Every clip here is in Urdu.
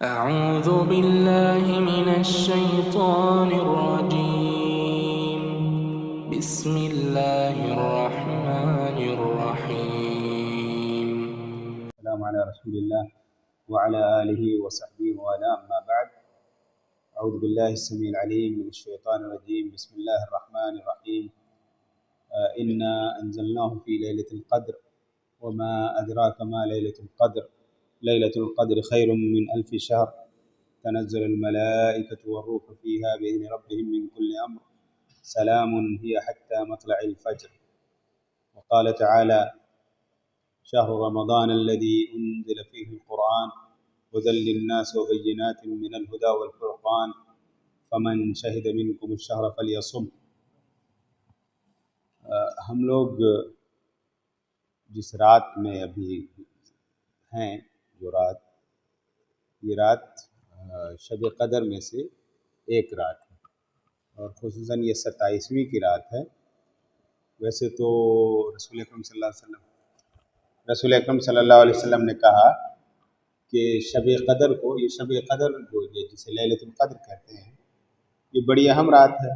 أعوذ بالله من الشيطان الرجيم بسم الله الرحمن الرحيم. السلام على رسول الله وعلى آله وصحبه وآله أما بعد. أعوذ بالله السميع العليم من الشيطان الرجيم. بسم الله الرحمن الرحيم. إنا أنزلناه في ليلة القدر وما أدراك ما ليلة القدر. ليلة القدر خير من 1000 شهر. تنزل الملائكة والروح فيها بإذن ربهم من كل أمر. سلام هي حتى مطلع الفجر. وقال تعالى: شهر رمضان الذي أنزل فيه القرآن هدى للناس وبينات من الهدى والفرقان فمن شهد منكم الشهر فليصم. ہم لوگ جس رات میں ابھی ہیں، جو رات، یہ رات شب قدر میں سے ایک رات ہے، اور خصوصاً یہ 27ویں کی رات ہے۔ ویسے تو رسول اکرم صلی اللہ علیہ وسلم نے کہا کہ شب قدر کو، یہ شب قدر جو جسے لیلۃ القدر کہتے ہیں، یہ بڑی اہم رات ہے۔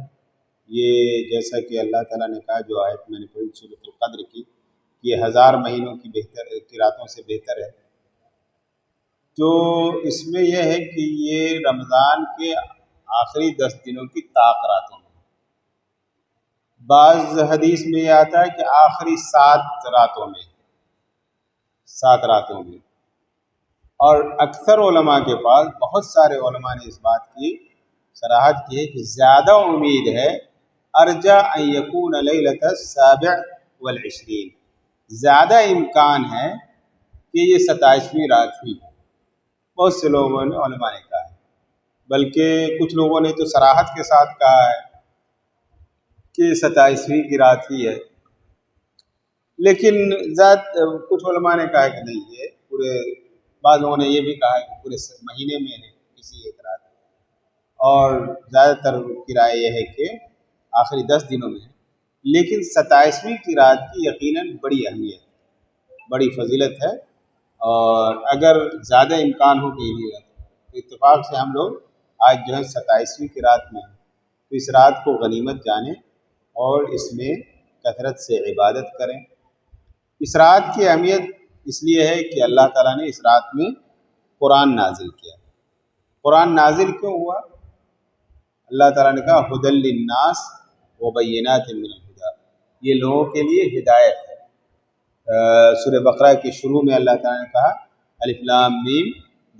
یہ جیسا کہ اللہ تعالیٰ نے کہا، جو آیت میں نے پڑھی سورۃ القدر کی، کہ یہ 1000 مہینوں کی راتوں سے بہتر ہے۔ تو اس میں یہ ہے کہ یہ رمضان کے آخری 10 دنوں کی طاق راتوں میں، بعض حدیث میں یہ آتا ہے کہ آخری 7 راتوں میں، اور اکثر علماء کے پاس، بہت سارے علماء نے اس بات کی صراحت کی ہے کہ زیادہ امید ہے ارجا ان یکون لیلۃ السابع والعشرین، زیادہ امکان ہے کہ یہ 27ویں رات ہوئی۔ بہت سے لوگوں نے، علماء نے کہا ہے، بلکہ کچھ لوگوں نے تو صراحت کے ساتھ کہا ہے کہ 27ویں کی رات ہی ہے، لیکن کچھ علماء نے کہا کہ نہیں، یہ پورے، بعض لوگوں نے یہ بھی کہا کہ پورے مہینے میں ہے کسی ایک رات، اور زیادہ تر کی رائے یہ ہے کہ آخری 10 دنوں میں ہے۔ لیکن 27ویں کی رات کی یقیناً بڑی اہمیت، بڑی فضیلت ہے، اور اگر زیادہ امکان ہو کہ یہ رات، تو اتفاق سے ہم لوگ آج جو ہے 27ویں کی رات میں ہیں، تو اس رات کو غنیمت جانیں اور اس میں کثرت سے عبادت کریں۔ اس رات کی اہمیت اس لیے ہے کہ اللہ تعالیٰ نے اس رات میں قرآن نازل کیا۔ قرآن نازل کیوں ہوا؟ اللہ تعالیٰ نے کہا ہدی للناس وبینات من الہدی، یہ لوگوں کے لیے ہدایت ہے۔ سورہ بقرہ کی شروع میں اللہ تعالیٰ نے کہا الف لام میم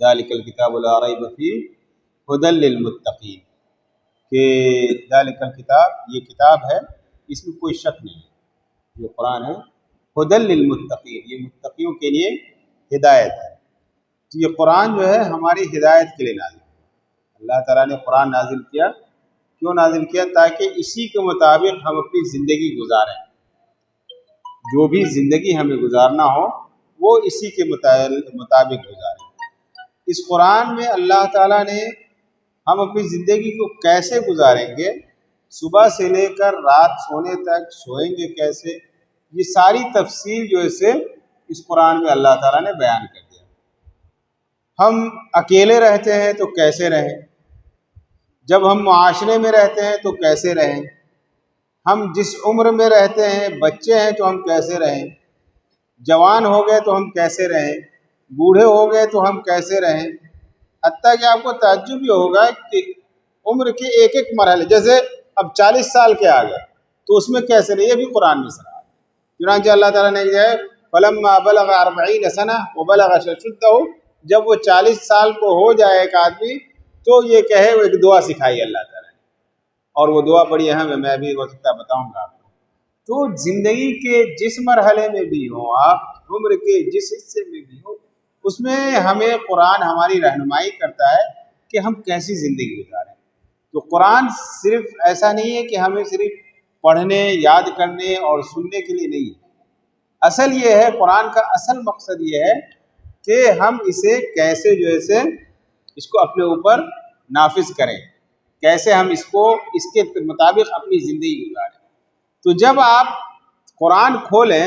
ذالک الکتاب لا ریب فیہ ہدی للمتقین، کہ ذالک الکتاب، یہ کتاب ہے، اس میں کوئی شک نہیں ہے، جو قرآن ہے، ہدی للمتقین، یہ متقیوں کے لیے ہدایت ہے۔ تو یہ قرآن جو ہے ہماری ہدایت کے لیے نازل ہے۔ اللہ تعالیٰ نے قرآن نازل کیا، کیوں نازل کیا؟ تاکہ اسی کے مطابق ہم اپنی زندگی گزاریں، جو بھی زندگی ہمیں گزارنا ہو وہ اسی کے مطابق گزاریں۔ اس قرآن میں اللہ تعالیٰ نے ہم اپنی زندگی کو کیسے گزاریں گے، صبح سے لے کر رات سونے تک، سوئیں گے کیسے، یہ ساری تفصیل جو ہے اس قرآن میں اللہ تعالیٰ نے بیان کر دیا۔ ہم اکیلے رہتے ہیں تو کیسے رہیں، جب ہم معاشرے میں رہتے ہیں تو کیسے رہیں، ہم جس عمر میں رہتے ہیں، بچے ہیں تو ہم کیسے رہیں، جوان ہو گئے تو ہم کیسے رہیں، بوڑھے ہو گئے تو ہم کیسے رہیں۔ حتیٰ کہ آپ کو تعجب یہ ہوگا کہ عمر کے ایک ایک مرحلے، جیسے اب 40 سال کے آ گئے تو اس میں کیسے رہیں، یہ بھی قرآن میں صراحت ہے۔ چنانچہ اللہ تعالیٰ نے جو ہے فَلَمَّا بَلَغَ 40 سَنَةً وَبَلَغَ أَشُدَّهُ، جب وہ 40 سال کو ہو جائے ایک آدمی، تو یہ کہے، وہ ایک دعا سکھائی اللہ تعالیٰ نے، اور وہ دعا بڑی اہم ہے، میں ابھی ہو سکتا ہے بتاؤں گا آپ کو۔ تو زندگی کے جس مرحلے میں بھی ہوں آپ، عمر کے جس حصے میں بھی ہوں، اس میں ہمیں قرآن ہماری رہنمائی کرتا ہے کہ ہم کیسی زندگی گزاریں۔ تو قرآن صرف ایسا نہیں ہے کہ ہمیں صرف پڑھنے، یاد کرنے اور سننے کے لیے نہیں ہے۔ اصل یہ ہے، قرآن کا اصل مقصد یہ ہے کہ ہم اسے کیسے جو ہے اس کو اپنے اوپر نافذ کریں، کیسے ہم اس کے مطابق اپنی زندگی گزاریں۔ تو جب آپ قرآن کھولیں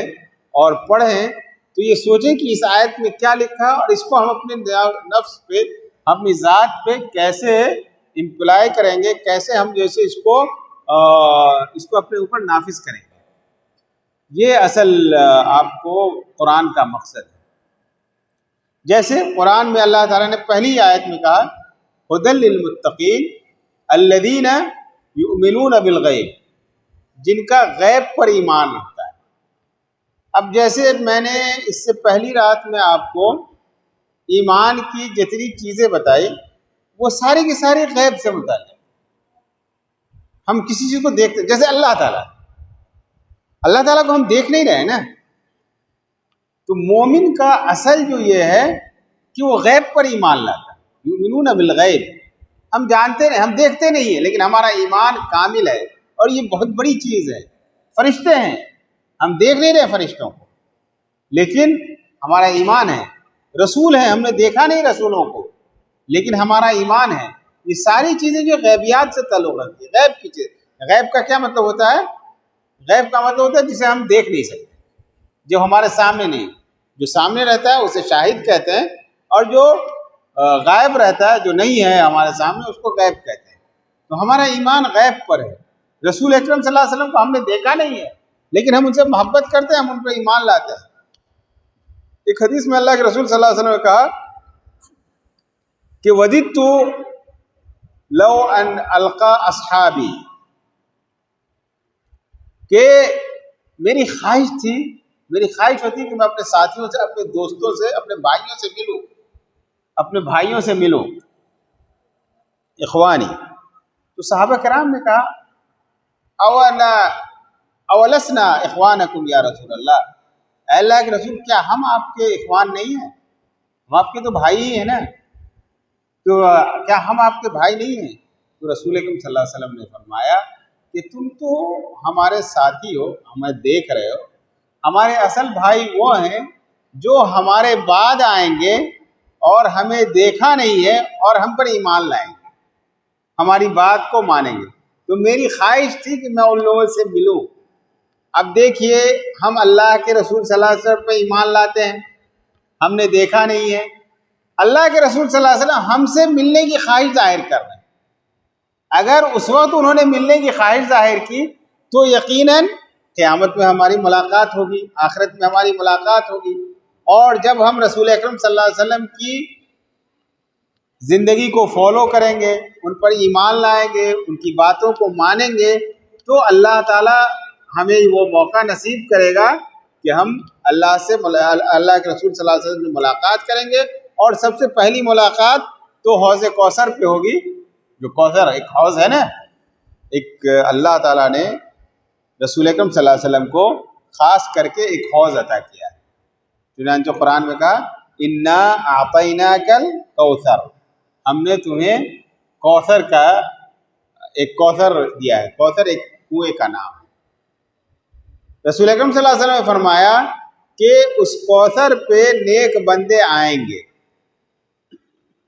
اور پڑھیں تو یہ سوچیں کہ اس آیت میں کیا لکھا ہے، اور اس کو ہم اپنے نفس پہ ہم اپنی ذات پہ کیسے امپلائی کریں گے، کیسے ہم جیسے اس کو اپنے اوپر نافذ کریں گے. یہ اصل آپ کو قرآن کا مقصد ہے. جیسے قرآن میں اللہ تعالیٰ نے پہلی آیت میں کہا ھدی للمتقین الذین یؤمنون بالغیب، جن کا غیب پر ایمان رکھتا ہے. اب جیسے میں نے اس سے پہلی رات میں آپ کو ایمان کی جتنی چیزیں بتائی وہ ساری کی ساری غیب سے متعلق. ہم کسی چیز کو دیکھتے، جیسے اللہ تعالیٰ کو ہم دیکھ نہیں رہے نا. تو مومن کا اصل جو یہ ہے کہ وہ غیب پر ایمان لاتا ہے. یؤمنون بالغیب، ہم جانتے نہیں، ہم دیکھتے نہیں ہیں، لیکن ہمارا ایمان کامل ہے. اور یہ بہت بڑی چیز ہے. فرشتے ہیں، ہم دیکھ نہیں رہے فرشتوں کو، لیکن ہمارا ایمان ہے. رسول ہیں، ہم نے دیکھا نہیں رسولوں کو، لیکن ہمارا ایمان ہے. یہ ساری چیزیں جو غیبیات سے تعلق رکھتی ہے. غیب کی چیز، غیب کا کیا مطلب ہوتا ہے؟ غیب کا مطلب ہوتا ہے جسے ہم دیکھ نہیں سکتے، جو ہمارے سامنے نہیں. جو سامنے رہتا ہے اسے شاہد کہتے ہیں، اور جو غائب رہتا ہے، جو نہیں ہے ہمارے سامنے، اس کو غیب کہتے ہیں. تو ہمارا ایمان غیب پر ہے. رسول اکرم صلی اللہ علیہ وسلم کو ہم نے دیکھا نہیں ہے، لیکن ہم ان سے محبت کرتے ہیں، ہم ان پہ ایمان لاتے ہیں. ایک حدیث میں اللہ کے رسول صلی اللہ علیہ وسلم نے کہا کہ وددت لو ان القا اصحابی، کہ میری خواہش ہوتی کہ میں اپنے ساتھیوں سے، اپنے دوستوں سے، اپنے بھائیوں سے ملوں. اخوانی. تو صحابہ کرام نے کہا اولسنا اخوانکم یا رسول اللہ، اے اللہ کے رسول کیا ہم آپ کے اخوان نہیں ہیں؟ ہم آپ کے تو بھائی ہی ہیں نا. تو کیا ہم آپ کے بھائی نہیں ہیں؟ تو رسول اکرم صلی اللہ علیہ وسلم نے فرمایا کہ تم تو ہمارے ساتھی ہو، ہمیں دیکھ رہے ہو. ہمارے اصل بھائی وہ ہیں جو ہمارے بعد آئیں گے اور ہمیں دیکھا نہیں ہے اور ہم پر ایمان لائیں گے، ہماری بات کو مانیں گے. تو میری خواہش تھی کہ میں ان لوگوں سے ملوں. اب دیکھیے، ہم اللہ کے رسول صلی اللہ علیہ وسلم پہ ایمان لاتے ہیں، ہم نے دیکھا نہیں ہے. اللہ کے رسول صلی اللہ علیہ وسلم ہم سے ملنے کی خواہش ظاہر کر رہے ہیں. اگر اس وقت انہوں نے ملنے کی خواہش ظاہر کی تو یقیناً قیامت میں ہماری ملاقات ہوگی، آخرت میں ہماری ملاقات ہوگی. اور جب ہم رسول اکرم صلی اللہ علیہ وسلم کی زندگی کو فالو کریں گے، ان پر ایمان لائیں گے، ان کی باتوں کو مانیں گے، تو اللہ تعالیٰ ہمیں وہ موقع نصیب کرے گا کہ ہم اللہ کے رسول صلی اللہ علیہ وسلم سے ملاقات کریں گے. اور سب سے پہلی ملاقات تو حوض کوثر پہ ہوگی. جو کوثر ایک حوض ہے نا، ایک اللہ تعالیٰ نے رسول اکرم صلی اللہ علیہ وسلم کو خاص کر کے ایک حوض عطا کیا ہے. چنانچہ قرآن میں کہا انا اعطیناک الکوثر، ہم نے تمہیں کوثر کا ایک کوثر دیا ہے. کوثر ایک کنویں کا نام ہے. رسول اکرم صلی اللہ علیہ وسلم نے فرمایا کہ اس کوثر پہ نیک بندے آئیں گے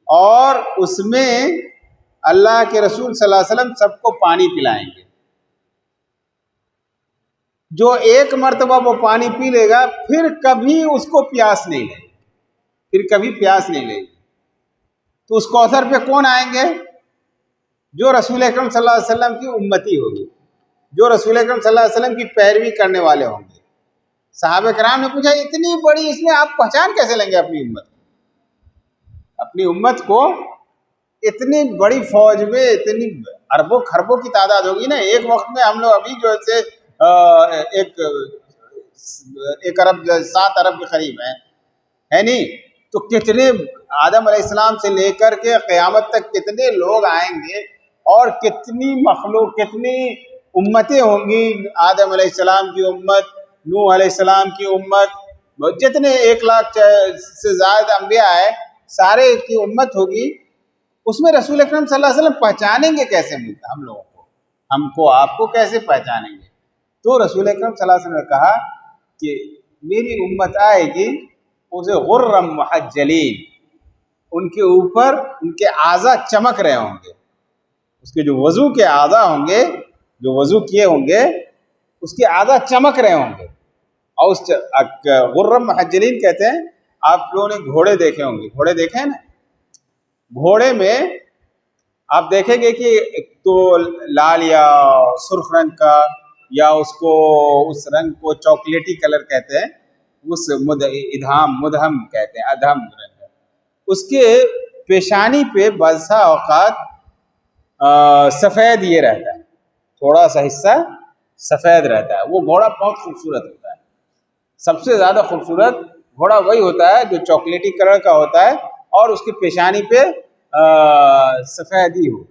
اور اس میں اللہ کے رسول صلی اللہ علیہ وسلم سب کو پانی پلائیں گے. جو ایک مرتبہ وہ پانی پی لے گا پھر کبھی اس کو پیاس نہیں لگے گی. تو اس کوثر پہ کون آئیں گے؟ جو رسول اکرم صلی اللہ علیہ وسلم کی امتی ہوگی، جو رسول اکرم صلی اللہ علیہ وسلم کی پیروی کرنے والے ہوں گے. صحابہ کرام نے پوچھا اتنی بڑی، اس میں آپ پہچان کیسے لیں گے اپنی امت کو؟ اتنی بڑی فوج میں اتنی اربوں خربوں کی تعداد ہوگی نا. ایک وقت میں ہم لوگ ابھی جو ہے ایک ارب 7 ارب کے قریب ہے نہیں. تو کتنے آدم علیہ السلام سے لے کر کے قیامت تک کتنے لوگ آئیں گے اور کتنی مخلوق، کتنی امتیں ہوں گی. آدم علیہ السلام کی امت، نوح علیہ السلام کی امت، جتنے 1 لاکھ سے زائد انبیاء ہے، سارے کی امت ہوگی. اس میں رسول اکرم صلی اللہ علیہ وسلم پہچانیں گے کیسے ہم لوگوں کو؟ ہم کو آپ کو کیسے پہچانیں گے؟ تو رسول اکرم صلی اللہ علیہ وسلم نے کہا کہ میری امت آئے گی اسے غرم محجلین، ان کے اوپر ان کے اعضاء چمک رہے ہوں گے. اس کے جو وضو کے اعضاء ہوں گے، جو وضو کیے ہوں گے، اس کے اعضاء چمک رہے ہوں گے. اور اس غرم محجلین کہتے ہیں، آپ لوگوں نے گھوڑے دیکھے ہوں گے، گھوڑے دیکھے ہیں نا، گھوڑے میں آپ دیکھیں گے کہ ایک تو لال یا سرخ رنگ کا، یا اس رنگ کو چاکلیٹی کلر کہتے ہیں، اس مدھم کہتے ہیں، ادھم رنگ، اس کے پیشانی پہ بعض اوقات سفید یہ رہتا ہے، تھوڑا سا حصہ سفید رہتا ہے۔ وہ گھوڑا بہت خوبصورت ہوتا ہے، سب سے زیادہ خوبصورت گھوڑا وہی ہوتا ہے جو چاکلیٹی کلر کا ہوتا ہے اور اس کی پیشانی پہ سفیدی ہو،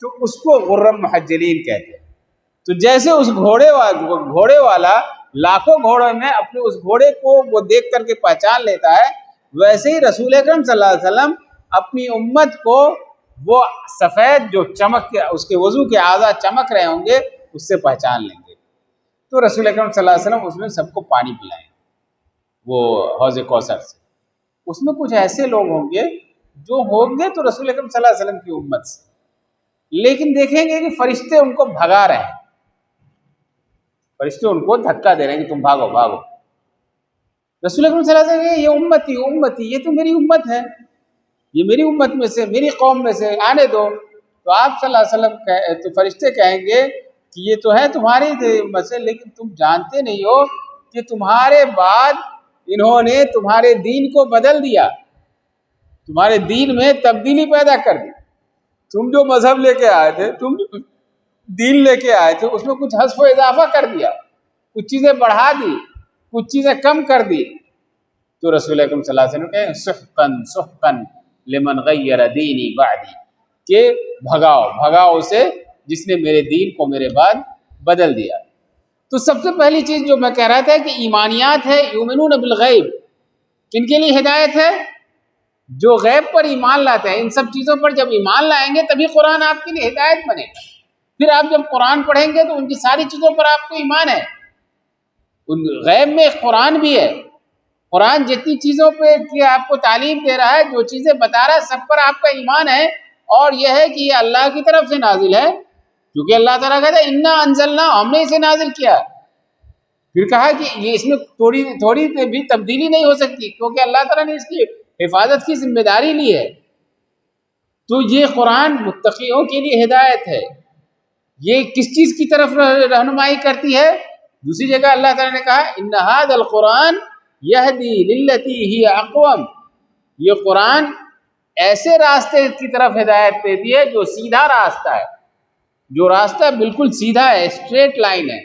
تو اس کو غرم محجلین کہتے ہیں۔ تو جیسے اس گھوڑے والا لاکھوں گھوڑوں میں اپنے اس گھوڑے کو وہ دیکھ کر کے پہچان لیتا ہے، ویسے ہی رسول اکرم صلی اللہ علیہ وسلم اپنی امت کو وہ سفید جو چمک کے اس کے وضو کے اعضاء چمک رہے ہوں گے اس سے پہچان لیں گے۔ تو رسول اکرم صلی اللہ علیہ وسلم اس میں سب کو پانی پلائیں گے، وہ حوض کوثر سے۔ اس میں کچھ ایسے لوگ ہوں گے جو ہوں گے تو رسول اکرم صلی اللہ علیہ وسلم کی امت سے، لیکن دیکھیں گے کہ فرشتے ان کو بھگا رہے ہیں، فرشتے ان کو دھکا دے رہے ہیں کہ تم بھاگو بھاگو۔ رسول اکرم صلی اللہ علیہ وسلم یہ امتی امتی، یہ تو میری امت ہے، یہ میری امت میں سے، میری قوم میں سے، آنے دو۔ تو آپ صلی اللہ علیہ وسلم تو فرشتے کہیں گے کہ یہ تو ہے تمہاری امت سے، لیکن تم جانتے نہیں ہو کہ تمہارے بعد انہوں نے تمہارے دین کو بدل دیا، تمہارے دین میں تبدیلی پیدا کر دی۔ تم جو مذہب لے کے آئے تھے، تم جو دین لے کے آئے تھے، اس میں کچھ حذف و اضافہ کر دیا، کچھ چیزیں بڑھا دی، کچھ چیزیں کم کر دی۔ تو رسول اکرم صلی اللہ علیہ وسلم کہیں سحقن سحقن لمن غیر دینی بعدی، کہ بھگاؤ اسے جس نے میرے دین کو میرے بعد بدل دیا۔ تو سب سے پہلی چیز جو میں کہہ رہا تھا کہ ایمانیات ہے، یؤمنون بالغیب، کن کے لیے ہدایت ہے؟ جو غیب پر ایمان لاتے ہیں۔ ان سب چیزوں پر جب ایمان لائیں گے تبھی قرآن آپ کے لیے ہدایت بنے گا۔ پھر آپ جب قرآن پڑھیں گے تو ان کی ساری چیزوں پر آپ کو ایمان ہے۔ ان غیب میں قرآن بھی ہے، قرآن جتنی چیزوں پہ کہ آپ کو تعلیم دے رہا ہے، جو چیزیں بتا رہا ہے، سب پر آپ کا ایمان ہے، اور یہ ہے کہ یہ اللہ کی طرف سے نازل ہے، کیونکہ اللہ تعالیٰ کہتا ہے انا انزلنا، ہم نے اسے نازل کیا۔ پھر کہا کہ یہ اس میں تھوڑی بھی تبدیلی نہیں ہو سکتی، کیونکہ اللہ تعالیٰ نے اس کی حفاظت کی ذمہ داری لی ہے۔ تو یہ قرآن متقیوں کے لیے ہدایت ہے۔ یہ کس چیز کی طرف رہنمائی کرتی ہے؟ دوسری جگہ اللہ تعالیٰ نے کہا ان ھذا القرآن یہدی للتی ہی اقوم، یہ قرآن ایسے راستے کی طرف ہدایت دیتی ہے جو سیدھا راستہ ہے، جو راستہ بالکل سیدھا ہے، اسٹریٹ لائن ہے،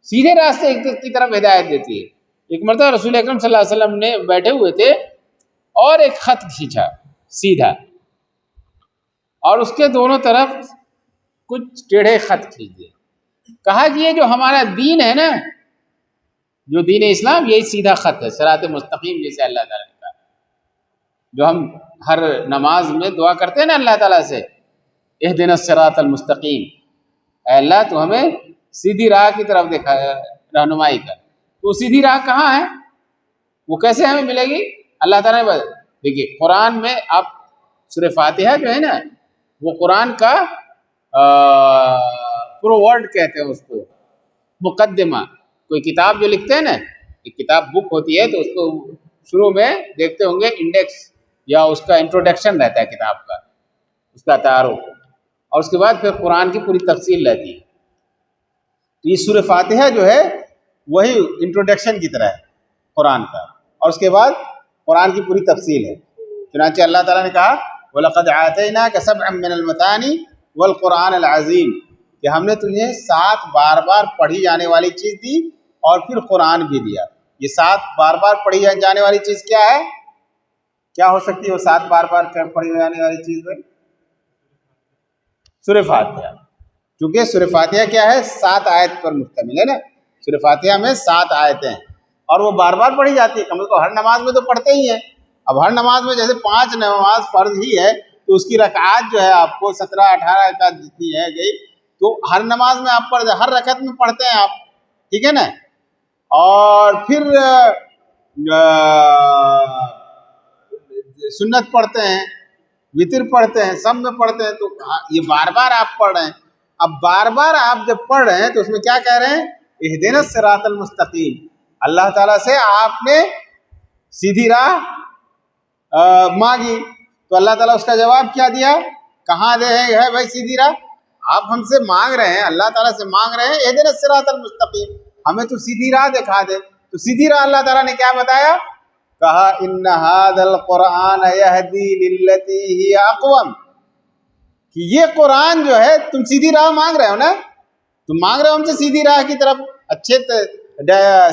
سیدھے راستے کی طرف ہدایت دیتی ہے۔ ایک مرتبہ رسول اکرم صلی اللہ علیہ وسلم نے بیٹھے ہوئے تھے اور ایک خط کھینچا سیدھا، اور اس کے دونوں طرف کچھ ٹیڑھے خط کھینچ دیے۔ کہا کہ یہ جو ہمارا دین ہے نا، جو دین اسلام، یہی سیدھا خط ہے، صراط مستقیم، جیسے اللہ تعالیٰ نے کہا، جو ہم ہر نماز میں دعا کرتے ہیں نا اللہ تعالیٰ سے، اہدنا الصراط المستقیم، اے اللہ تو ہمیں سیدھی راہ کی طرف رہنمائی کر۔ تو سیدھی راہ کہاں ہے؟ وہ کیسے ہمیں ملے گی؟ اللہ تعالیٰ نے دیکھیے قرآن میں آپ سورہ فاتحہ جو ہے نا، وہ قرآن کا پرو ورڈ کہتے ہیں اس کو، مقدمہ۔ کوئی کتاب جو لکھتے ہیں نا، ایک کتاب بک ہوتی ہے تو اس کو شروع میں دیکھتے ہوں گے انڈیکس یا اس کا انٹروڈکشن رہتا ہے کتاب کا، اس کا تعارف، اور اس کے بعد پھر قرآن کی پوری تفصیل رہتی ہے۔ تو یہ سورہ فاتحہ جو ہے وہی انٹروڈکشن کی طرح ہے قرآن کا، اور اس کے بعد قرآن کی پوری تفصیل ہے۔ چنانچہ اللہ تعالیٰ نے کہا وَلَقَدْ آتَيْنَاكَ سَبْعًا مِّنَ الْمَثَانِي وَالْقُرْآنَ الْعَظِيمِ، کہ ہم نے تجھے 7 بار بار پڑھی جانے والی چیز دی اور پھر قرآن بھی دیا۔ یہ 7 بار بار پڑھی جانے والی چیز کیا ہے؟ کیا ہو سکتی ہے وہ 7 بار بار پڑھی جانے والی چیز بھائی؟ سورہ فاتحہ، کیونکہ سورہ فاتحہ کیا ہے؟ 7 آیت پر مشتمل ہے نا۔ سورہ فاتحہ میں 7 آیتیں ہیں اور وہ بار بار پڑھی جاتی ہے، کم از کم ہر نماز میں تو پڑھتے ہی ہیں۔ اب ہر نماز میں جیسے 5 نماز فرض ہی ہے تو اس کی رکعات جو ہے آپ کو 17-18 رکعت جتنی ہے گئی، تو ہر نماز میں آپ ہر رکعت میں پڑھتے ہیں آپ، ٹھیک ہے نا۔ اور پھر سنت پڑھتے ہیں، وتر پڑھتے ہیں، سب میں پڑھتے ہیں، تو یہ بار بار آپ پڑھ رہے ہیں۔ اب بار بار آپ جب پڑھ رہے ہیں تو اس میں کیا کہہ رہے ہیں؟ اہدنا الصراط المستقیم، اللہ تعالیٰ سے آپ نے سیدھی راہ مانگی۔ تو اللہ تعالیٰ اس کا جواب کیا دیا؟ کہاں دے ہے بھائی سیدھی راہ؟ آپ ہم سے مانگ رہے ہیں، اللہ تعالیٰ سے مانگ رہے ہیں اہدنا الصراط المستقیم، ہمیں تو سیدھی راہ دکھا دے۔ تو سیدھی راہ اللہ تعالیٰ نے کیا بتایا؟ کہا ان ھذا القرآن یہدی للتی ہی اقوم، کہ یہ قرآن جو ہے، تم سیدھی راہ مانگ رہے ہو نا، تم مانگ رہے ہو ہم سے سیدھی راہ کی طرف، اچھے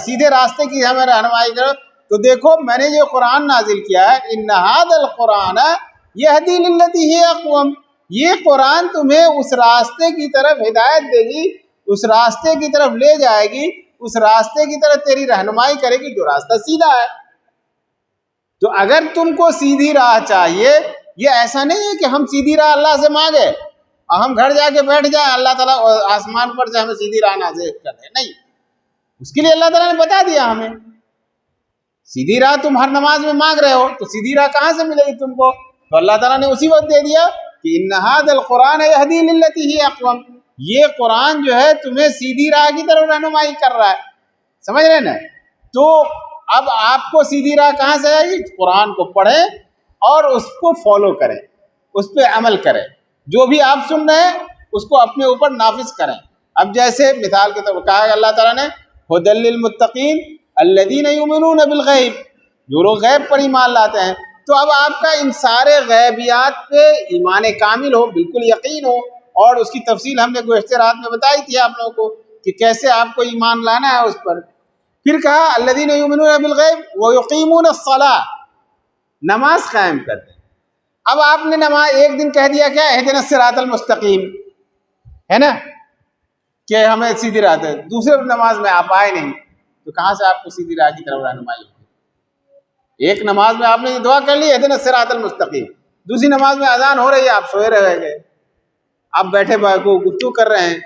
سیدھے راستے کی ہمیں رہنمائی کرو، تو دیکھو میں نے یہ قرآن نازل کیا ہے، ان ھذا القرآن یہدی للتی ہی اقوم، یہ قرآن تمہیں اس راستے کی طرف ہدایت دے گی، اس راستے کی طرف لے جائے گی، اس راستے کی طرف تیری رہنمائی کرے گی جو راستہ سیدھا ہے۔ تو اگر تم کو سیدھی راہ چاہیے، یہ ایسا نہیں ہے کہ ہم سیدھی راہ اللہ سے مانگے اور ہم گھر جا کے بیٹھ جائیں، اللہ تعالیٰ آسمان پر سے ہمیں سیدھی راہ نازل کر دے، نہیں، اس کے لیے اللہ تعالیٰ نے بتا دیا ہمیں۔ سیدھی راہ تم ہر نماز میں مانگ رہے ہو، تو سیدھی راہ کہاں سے ملے گی تم کو؟ تو اللہ تعالیٰ نے اسی وقت دے دیا کہ ان ھذا القرآن یہدی للتی ہی اقوم، یہ قرآن جو ہے تمہیں سیدھی راہ کی طرف رہنمائی کر رہا ہے، سمجھ رہے نا؟ تو اب آپ کو سیدھی راہ کہاں سے آئے گی؟ قرآن کو پڑھیں اور اس کو فالو کریں، اس پہ عمل کریں، جو بھی آپ سن رہے ہیں اس کو اپنے اوپر نافذ کریں۔ اب جیسے مثال کے طور پر کہا ہے اللہ تعالیٰ نے ھدی للمتقین الذین یؤمنون بالغیب، جو لوگ غیب پر ایمان لاتے ہیں۔ تو اب آپ کا ان سارے غیبیات پہ ایمان کامل ہو، بالکل یقین ہو، اور اس کی تفصیل ہم نے گزشتہ رات میں بتائی تھی آپ لوگوں کو کہ کیسے آپ کو ایمان لانا ہے اس پر۔ پھر کہا الذین یؤمنون بالغیب ویقیمون الصلاۃ، نماز قائم کرتے ہیں۔ اب آپ نے نماز ایک دن کہہ دیا کیا اہدنا الصراط المستقیم، ہے نا، کہ ہمیں سیدھی راہ ہے، دوسرے نماز میں آپ آئے نہیں، تو کہاں سے آپ کو سیدھی راہ کی طرف رہنمائی ہوگی؟ ایک نماز میں آپ نے یہ دعا کر لی اہدنا الصراط المستقیم، دوسری نماز میں اذان ہو رہی ہے، آپ سوئے رہ گئے، آپ بیٹھے کو گفتگو کر رہے ہیں،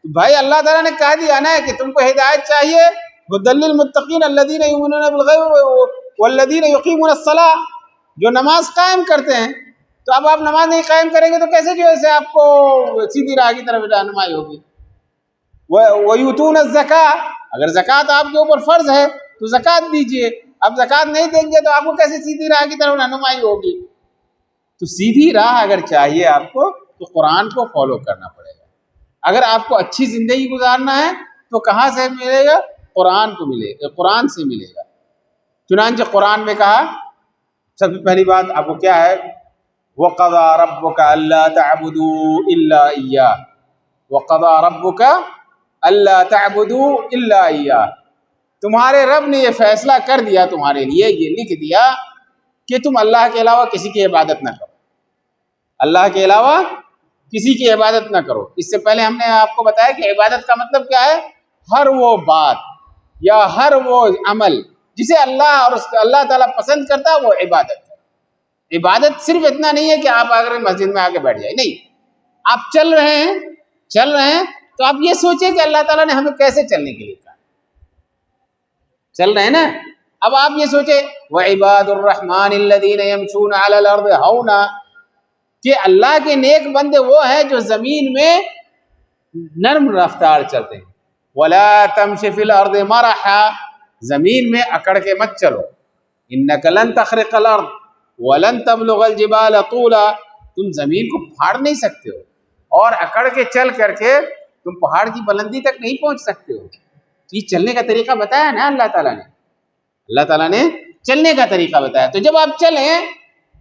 تو بھائی اللہ تعالیٰ نے کہہ دیا نا کہ تم کو ہدایت چاہیے، ھدی للمتقین الذین یؤمنون بالغیب والذین یقیمون الصلاۃ، جو نماز قائم کرتے ہیں۔ تو اب آپ نماز نہیں قائم کریں گے تو کیسے جو ہے آپ کو سیدھی راہ کی طرف رہنمائی ہوگی؟ وَيُؤْتُونَ الزَّكَاةَ، اگر زکوٰۃ آپ کے اوپر فرض ہے تو زکوٰۃ دیجئے، اب زکوٰۃ نہیں دیں گے تو آپ کو کیسے سیدھی راہ کی طرف رہنمائی ہوگی؟ تو سیدھی راہ اگر چاہیے آپ کو تو قرآن کو فالو کرنا پڑے گا۔ اگر آپ کو اچھی زندگی گزارنا ہے تو کہاں سے ملے گا؟ قرآن کو ملے گا، قرآن سے ملے گا۔ چنانچہ قرآن میں کہا، سب سے پہلی بات آپ کو کیا ہے؟ وَقَضَىٰ رَبُّكَ أَلَّا تَعْبُدُوا إِلَّا إِيَّاهُ، وَقَضَىٰ رَبُّكَ أَلَّا تَعْبُدُوا إِلَّا إِيَّاهُ، تمہارے رب نے یہ فیصلہ کر دیا تمہارے لیے، یہ لکھ دیا کہ تم اللہ کے علاوہ کسی کی عبادت نہ کرو، اللہ کے علاوہ کسی کی عبادت نہ کرو۔ اس سے پہلے ہم نے آپ کو بتایا کہ عبادت کا مطلب کیا ہے؟ ہر وہ بات یا ہر وہ عمل جسے اللہ اور اللہ تعالیٰ پسند کرتا ہے وہ عبادت ہے۔ عبادت صرف اتنا نہیں ہے کہ آپ اگر مسجد میں آ کے بیٹھ جائیں، نہیں، آپ چل رہے ہیں تو آپ یہ سوچیں کہ اللہ تعالیٰ نے ہمیں کیسے چلنے کے لیے کہا، چل رہے ہیں نا، اب آپ یہ سوچیں وَعِبَادُ الرَّحْمَٰنِ الَّذِينَ يَمْشُونَ عَلَى الْأَرْضِ هَوْنًا، کہ اللہ کے نیک بندے وہ ہیں جو زمین میں نرم رفتار چلتے ہیں۔ وَلَا تَمْشِ فِي الْأَرْضِ مَرَحًا، زمین میں اکڑ کے مت چلو، إِنَّكَ لَن تَخْرِقَ الْأَرْضَ وَلَن تَبْلُغَ الْجِبَالَ طُولًا، تم زمین کو پھاڑ نہیں سکتے ہو اور اکڑ کے چل کر کے تم پہاڑ کی بلندی تک نہیں پہنچ سکتے ہو۔ یہ چلنے کا طریقہ بتایا نا اللہ تعالیٰ نے چلنے کا طریقہ بتایا۔ تو جب آپ چلیں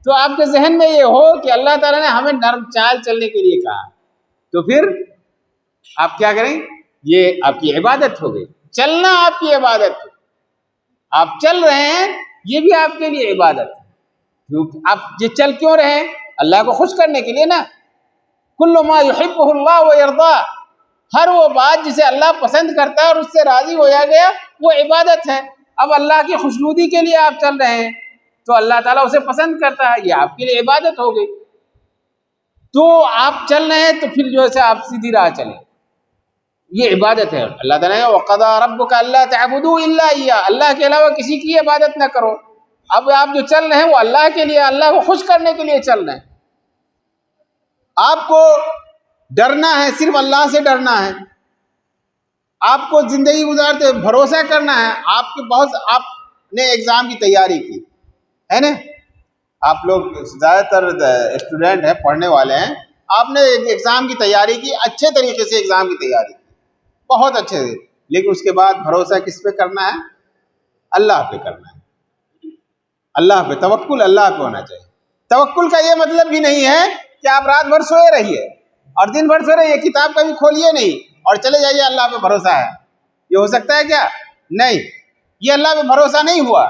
تو آپ کے ذہن میں یہ ہو کہ اللہ تعالیٰ نے ہمیں نرم چال چلنے کے لیے کہا، تو پھر آپ کیا کریں؟ یہ آپ کی عبادت ہو گئی، چلنا آپ کی عبادت ہے، آپ چل رہے ہیں یہ بھی آپ کے لیے عبادت ہے۔ آپ یہ چل کیوں رہے ہیں؟ اللہ کو خوش کرنے کے لیے نا، کل ما یحبہ اللہ ویرضا، ہر وہ بات جسے اللہ پسند کرتا ہے اور اس سے راضی ہو گیا وہ عبادت ہے۔ اب اللہ کی خوشنودی کے لیے آپ چل رہے ہیں تو اللہ تعالیٰ اسے پسند کرتا ہے، یہ آپ کے لیے عبادت ہو گئی۔ تو آپ چل رہے ہیں تو پھر جو ہے آپ سیدھی راہ چلیں، یہ عبادت ہے۔ اللہ تعالیٰ نے وَقَضَىٰ رَبُّكَ أَلَّا تَعْبُدُوا إِلَّا إِيَّاهُ، اللہ کے علاوہ کسی کی عبادت نہ کرو۔ اب آپ جو چل رہے ہیں وہ اللہ کے لیے، اللہ کو خوش کرنے کے لیے چل رہے ہیں۔ آپ کو ڈرنا ہے، صرف اللہ سے ڈرنا ہے، آپ کو زندگی گزارتے بھروسہ کرنا ہے۔ آپ نے ایگزام کی تیاری کی ہے نا، آپ لوگ زیادہ تر اسٹوڈنٹ ہیں، پڑھنے والے ہیں، آپ نے ایک ایگزام کی تیاری کی، اچھے طریقے سے ایگزام کی تیاری کی، بہت اچھے سے، لیکن اس کے بعد بھروسہ کس پہ کرنا ہے؟ اللہ پہ کرنا ہے، اللہ پہ، توکل اللہ پہ ہونا چاہیے۔ توکل کا یہ مطلب بھی نہیں ہے کہ آپ رات بھر سوئے رہیے اور دن بھر سوئے رہیے، کتاب کبھی کھولیے نہیں اور چلے جائیے اللہ پہ بھروسہ ہے، یہ ہو سکتا ہے کیا؟ نہیں، یہ اللہ پہ بھروسہ نہیں ہوا۔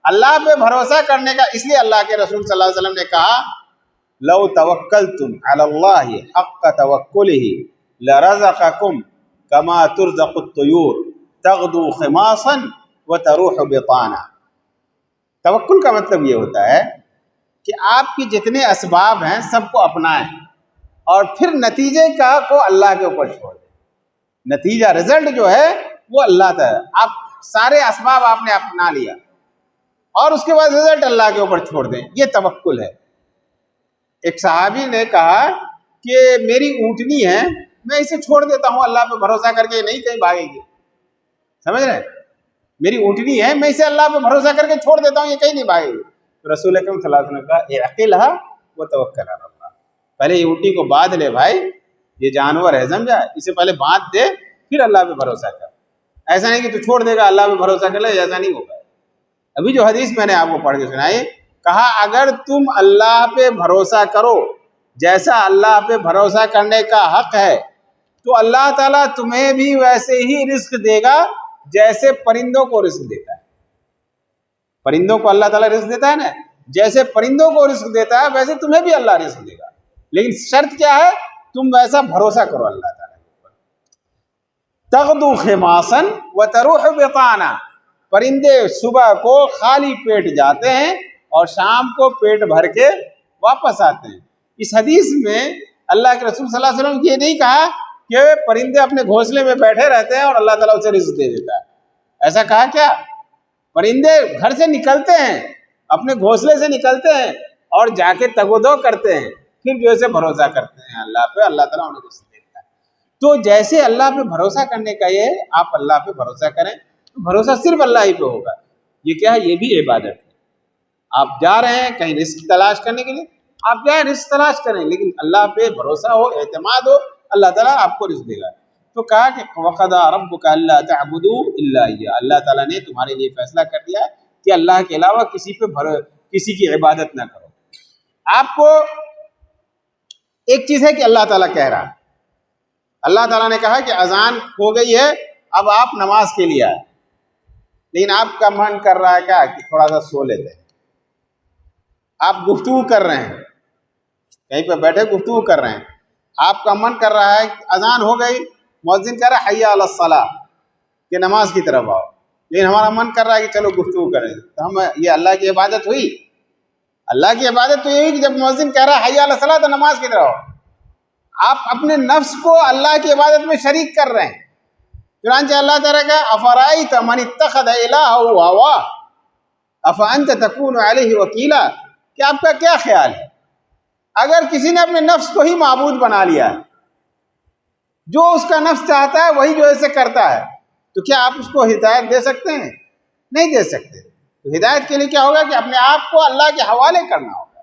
اللہ پہ بھروسہ کرنے کا، اس لیے اللہ کے رسول صلی اللہ علیہ وسلم نے کہا لو توکلتم علی اللہ حق توکلہ لرزقکم کما ترزق الطیور تغدو خماصا وتروح بطانا۔ توکل کا مطلب یہ ہوتا ہے کہ آپ کی جتنے اسباب ہیں سب کو اپنائیں اور پھر نتیجے کا کو اللہ کے اوپر چھوڑ دیں۔ نتیجہ، رزلٹ جو ہے وہ اللہ کا ہے، آپ سارے اسباب آپ نے اپنا لیا اور اس کے بعد رزلٹ اللہ کے اوپر چھوڑ دیں، یہ توکل ہے۔ ایک صحابی نے کہا کہ میری اونٹنی ہے، میں اسے چھوڑ دیتا ہوں اللہ پہ بھروسہ کر کے، نہیں کہیں بھاگے گی، سمجھ رہے ہیں؟ میری اونٹنی ہے، میں اسے اللہ پہ بھروسہ کر کے چھوڑ دیتا ہوں، یہ کہیں نہیں بھاگے گی۔ تو رسول اکرم صلی اللہ علیہ وسلم نے کہا اعقلھا وتوکل علی اللہ، پہلے یہ اونٹنی کو باندھ لے بھائی، یہ جانور ہے، سمجھا، اسے پہلے باندھ دے پھر اللہ پہ بھروسہ کر۔ ایسا نہیں کہ تو چھوڑ دے گا اللہ پہ بھروسہ کر لے، ایسا نہیں ہوگا۔ ابھی جو حدیث میں نے آپ کو پڑھ کے سنائی، کہا اگر تم اللہ پہ بھروسہ کرو جیسا اللہ پہ بھروسہ کرنے کا حق ہے تو اللہ تعالیٰ تمہیں بھی ویسے ہی رزق دے گا جیسے پرندوں کو رزق دیتا ہے۔ پرندوں کو اللہ تعالیٰ رزق دیتا ہے نا، جیسے پرندوں کو رزق دیتا ہے ویسے تمہیں بھی اللہ رزق دے گا، لیکن شرط کیا ہے؟ تم ویسا بھروسہ کرو اللہ تعالیٰ کے اوپر۔ تغدو خماصا وتروح بطانا، پرندے صبح کو خالی پیٹ جاتے ہیں اور شام کو پیٹ بھر کے واپس آتے ہیں۔ اس حدیث میں اللہ کے رسول صلی اللہ علیہ وسلم یہ نہیں کہا کہ پرندے اپنے گھونسلے میں بیٹھے رہتے ہیں اور اللہ تعالیٰ اسے رزق دے دیتا ہے، ایسا کہا کیا؟ پرندے گھر سے نکلتے ہیں، اپنے گھونسلے سے نکلتے ہیں اور جا کے تگ و دو کرتے ہیں، پھر جو سے بھروسہ کرتے ہیں اللہ پہ، اللہ تعالیٰ انہیں رزق دیتا ہے۔ تو جیسے اللہ پہ بھروسہ کرنے کا یہ ہے، آپ اللہ پہ بھروسہ کریں تو بھروسہ صرف اللہ ہی پہ ہوگا۔ یہ کیا ہے؟ یہ بھی عبادت ہے۔ آپ جا رہے ہیں کہیں رزق تلاش کرنے کے لیے، آپ جائیں رزق تلاش کریں، لیکن اللہ پہ بھروسہ ہو، اعتماد ہو، اللہ تعالیٰ آپ کو رزق دے گا۔ تو کہا کہ وَقَضَىٰ رَبُّكَ أَلَّا تَعْبُدُوا إِلَّا إِيَّاهُ، اللہ تعالیٰ نے تمہارے لیے فیصلہ کر دیا کہ اللہ کے علاوہ کسی کی عبادت نہ کرو۔ آپ کو ایک چیز ہے کہ اللہ تعالیٰ کہہ رہا ہے، اللہ تعالیٰ نے کہا کہ اذان ہو گئی ہے، اب آپ نماز کے لیے آئے، لیکن آپ کا من کر رہا ہے کیا کہ تھوڑا سا سو لیتے ہیں، آپ گفتگو کر رہے ہیں، کہیں پہ بیٹھے گفتگو کر رہے ہیں، آپ کا من کر رہا ہے کہ اذان ہو گئی، مؤذن کہہ رہا ہے حی علی الصلاۃ کہ نماز کی طرف آؤ، لیکن ہمارا من کر رہا ہے کہ چلو گفتگو کریں، تو ہم یہ اللہ کی عبادت ہوئی؟ اللہ کی عبادت تو یہ ہوئی کہ جب مؤذن کہہ رہا ہے حی علی الصلاۃ تو نماز کی طرف آؤ۔ آپ اپنے نفس کو اللہ کی عبادت میں شریک کر رہے ہیں۔ چنانچہ اللہ تعالیٰ کا افرأیت من اتخذ الہہ ہواہ افانت تکون علیہ وکیلا، کہ آپ کا کیا خیال ہے اگر کسی نے اپنے نفس کو ہی معبود بنا لیا ہے، جو اس کا نفس چاہتا ہے وہی جو ایسے کرتا ہے، تو کیا آپ اس کو ہدایت دے سکتے ہیں؟ نہیں دے سکتے۔ تو ہدایت کے لیے کیا ہوگا کہ اپنے آپ کو اللہ کے حوالے کرنا ہوگا،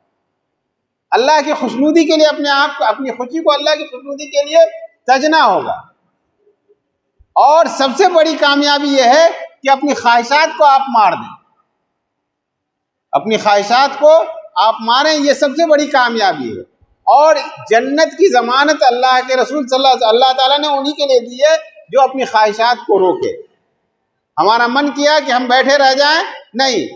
اللہ کی خوشنودی کے لیے اپنے آپ کو، اپنی خوشی کو اللہ کی خوشنودی کے لیے تجنا ہوگا۔ اور سب سے بڑی کامیابی یہ ہے کہ اپنی خواہشات کو آپ مار دیں، اپنی خواہشات کو آپ ماریں، یہ سب سے بڑی کامیابی ہے۔ اور جنت کی ضمانت اللہ کے رسول صلی اللہ تعالیٰ نے انہی کے لیے دی ہے جو اپنی خواہشات کو روکے۔ ہمارا من کیا کہ ہم بیٹھے رہ جائیں، نہیں،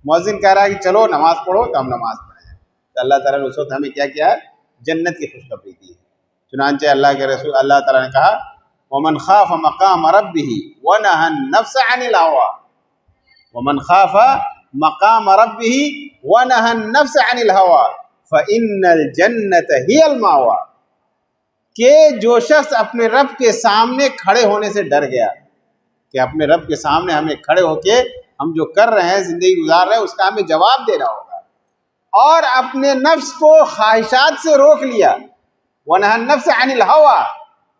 مؤذن کہہ رہا ہے کہ چلو نماز پڑھو، تو ہم نماز پڑھیں، تو اللہ تعالیٰ نے اس وقت ہمیں کیا کیا ہے؟ جنت کی خوشخبری دی ہے۔ چنانچہ اللہ کے رسول اللہ تعالیٰ نے کہا وَمَنْ خَافَ مَقَامَ رَبِّهِ وَنَهَى النَّفْسَ عَنِ الْهَوَىٰ وَمَنْ خَافَ مَقَامَ رَبِّهِ وَنَهَى النَّفْسَ عَنِ الْهَوَىٰ فَإِنَّ الْجَنَّةَ هِيَ الْمَأْوَىٰ، کہ جو شخص اپنے رب کے سامنے کھڑے ہونے سے ڈر گیا، کہ اپنے رب کے سامنے ہمیں کھڑے ہو کے ہم جو کر رہے ہیں، زندگی گزار رہے ہیں، اس کا ہمیں جواب دینا ہوگا، اور اپنے نفس کو خواہشات سے روک لیا، وَنَهَى النَّفْسَ عَنِ الْهَوَىٰ،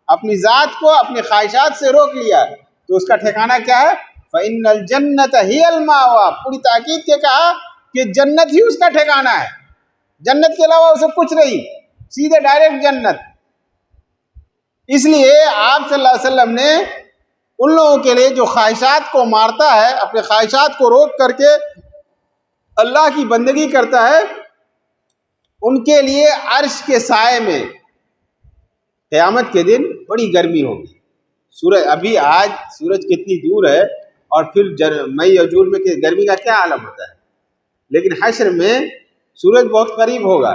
اپنی ذات کو اپنی خواہشات سے روک لیا، تو اس کا ٹھکانہ کیا ہے؟ فَإِنَّ الْجَنَّةَ هِيَ الْمَأْوَىٰ، پوری تاکید کے کہا کہ جنت ہی اس کا ٹھکانہ ہے، جنت کے علاوہ اسے کچھ نہیں، سیدھے ڈائریکٹ جنت۔ اس لیے آپ صلی اللہ علیہ وسلم نے ان لوگوں کے لیے جو خواہشات کو مارتا ہے، اپنے خواہشات کو روک کر کے اللہ کی بندگی کرتا ہے، ان کے لیے عرش کے سائے میں قیامت کے دن بڑی گرمی ہوگی۔ سورج ابھی آج سورج کتنی دور ہے، اور پھر مئی اور جون میں گرمی کا کیا عالم ہوتا ہے، لیکن حشر میں سورج بہت قریب ہوگا،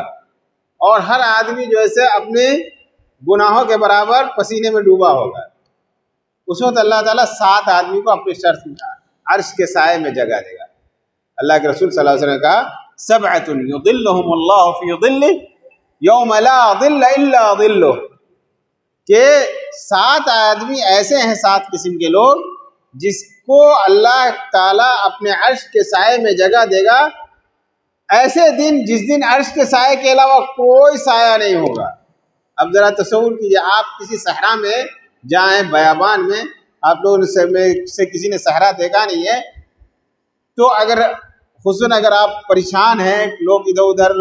اور ہر آدمی جو ہے اپنے گناہوں کے برابر پسینے میں ڈوبا ہوگا۔ اس وقت اللہ تعالیٰ 7 آدمی کو اپنے عرش کے سائے میں جگہ دے گا۔ اللہ کے رسول صلی اللہ علیہ وسلم نے کہا سبعۃ یظلھم اللہ فی ظلہ یوم لا ظل الا ظلہ، کہ 7 آدمی ایسے ہیں، 7 قسم کے لوگ جس کو اللہ تعالیٰ اپنے عرش کے سائے میں جگہ دے گا، ایسے دن جس دن عرش کے سائے کے علاوہ کوئی سایہ نہیں ہوگا۔ اب ذرا تصور کیجیے، آپ کسی صحرا میں جائیں، بیابان میں، آپ لوگوں سے کسی نے صحرا دیکھا نہیں ہے، تو خصوصاً اگر آپ پریشان ہیں، لوگ ادھر ادھر،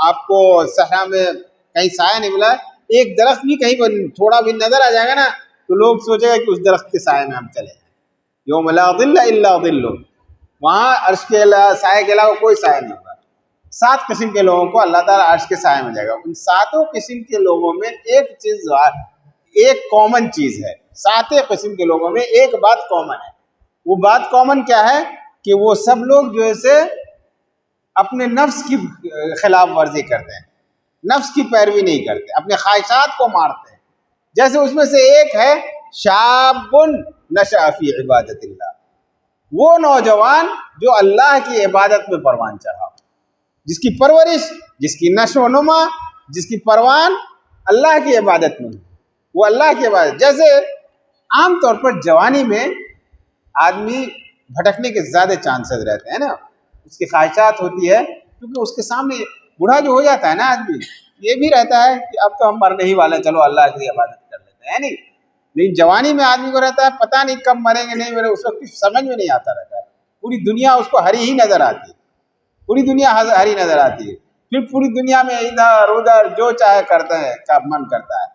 آپ کو صحرا میں کہیں سایہ نہیں ملا، ایک درخت بھی کہیں پر تھوڑا بھی نظر آ جائے گا نا، تو لوگ سوچے گا کہ اس درخت کے سائے میں ہم چلے جائیں۔ یوم لا ظل الا ظلہ، وہاں عرش کے سائے کے علاوہ کوئی سایہ نہیں ہوگا۔ 7 قسم کے لوگوں کو اللہ تعالیٰ عرش کے سائے میں جائے گا۔ ان 7 قسم کے لوگوں میں ایک کامن چیز ہے، 7 قسم کے لوگوں میں ایک بات کامن ہے۔ وہ بات کامن کیا ہے؟ کہ وہ سب لوگ جو ہے اپنے نفس کی خلاف ورزی کرتے ہیں، نفس کی پیروی نہیں کرتے، اپنے خواہشات کو مارتے ہیں۔ جیسے اس میں سے ایک ہے شاب نشأ فی عبادت اللہ، وہ نوجوان جو اللہ کی عبادت میں پروان چڑھا، جس کی پرورش، جس کی نشو و نما، جس کی پروان اللہ کی عبادت میں، وہ اللہ کی عبادت۔ جیسے عام طور پر جوانی میں آدمی بھٹکنے کے زیادہ چانسز رہتے ہیں نا، اس کی خواہشات ہوتی ہے، کیونکہ اس کے سامنے بوڑھا جو ہو جاتا ہے نا آدمی، یہ بھی رہتا ہے کہ اب تو ہم مرنے ہی والے، چلو اللہ کی عبادت کر لیتے ہیں، نہیں؟ لیکن جوانی میں آدمی کو رہتا ہے پتہ نہیں کب مریں گے، نہیں مریں، اس وقت کچھ سمجھ میں نہیں آتا رہتا ہے، پوری دنیا اس کو ہری ہی نظر آتی ہے، پوری دنیا ہری نظر آتی ہے، پھر پوری دنیا میں ادھر ادھر جو چاہے کرتے ہیں، کا من کرتا ہے۔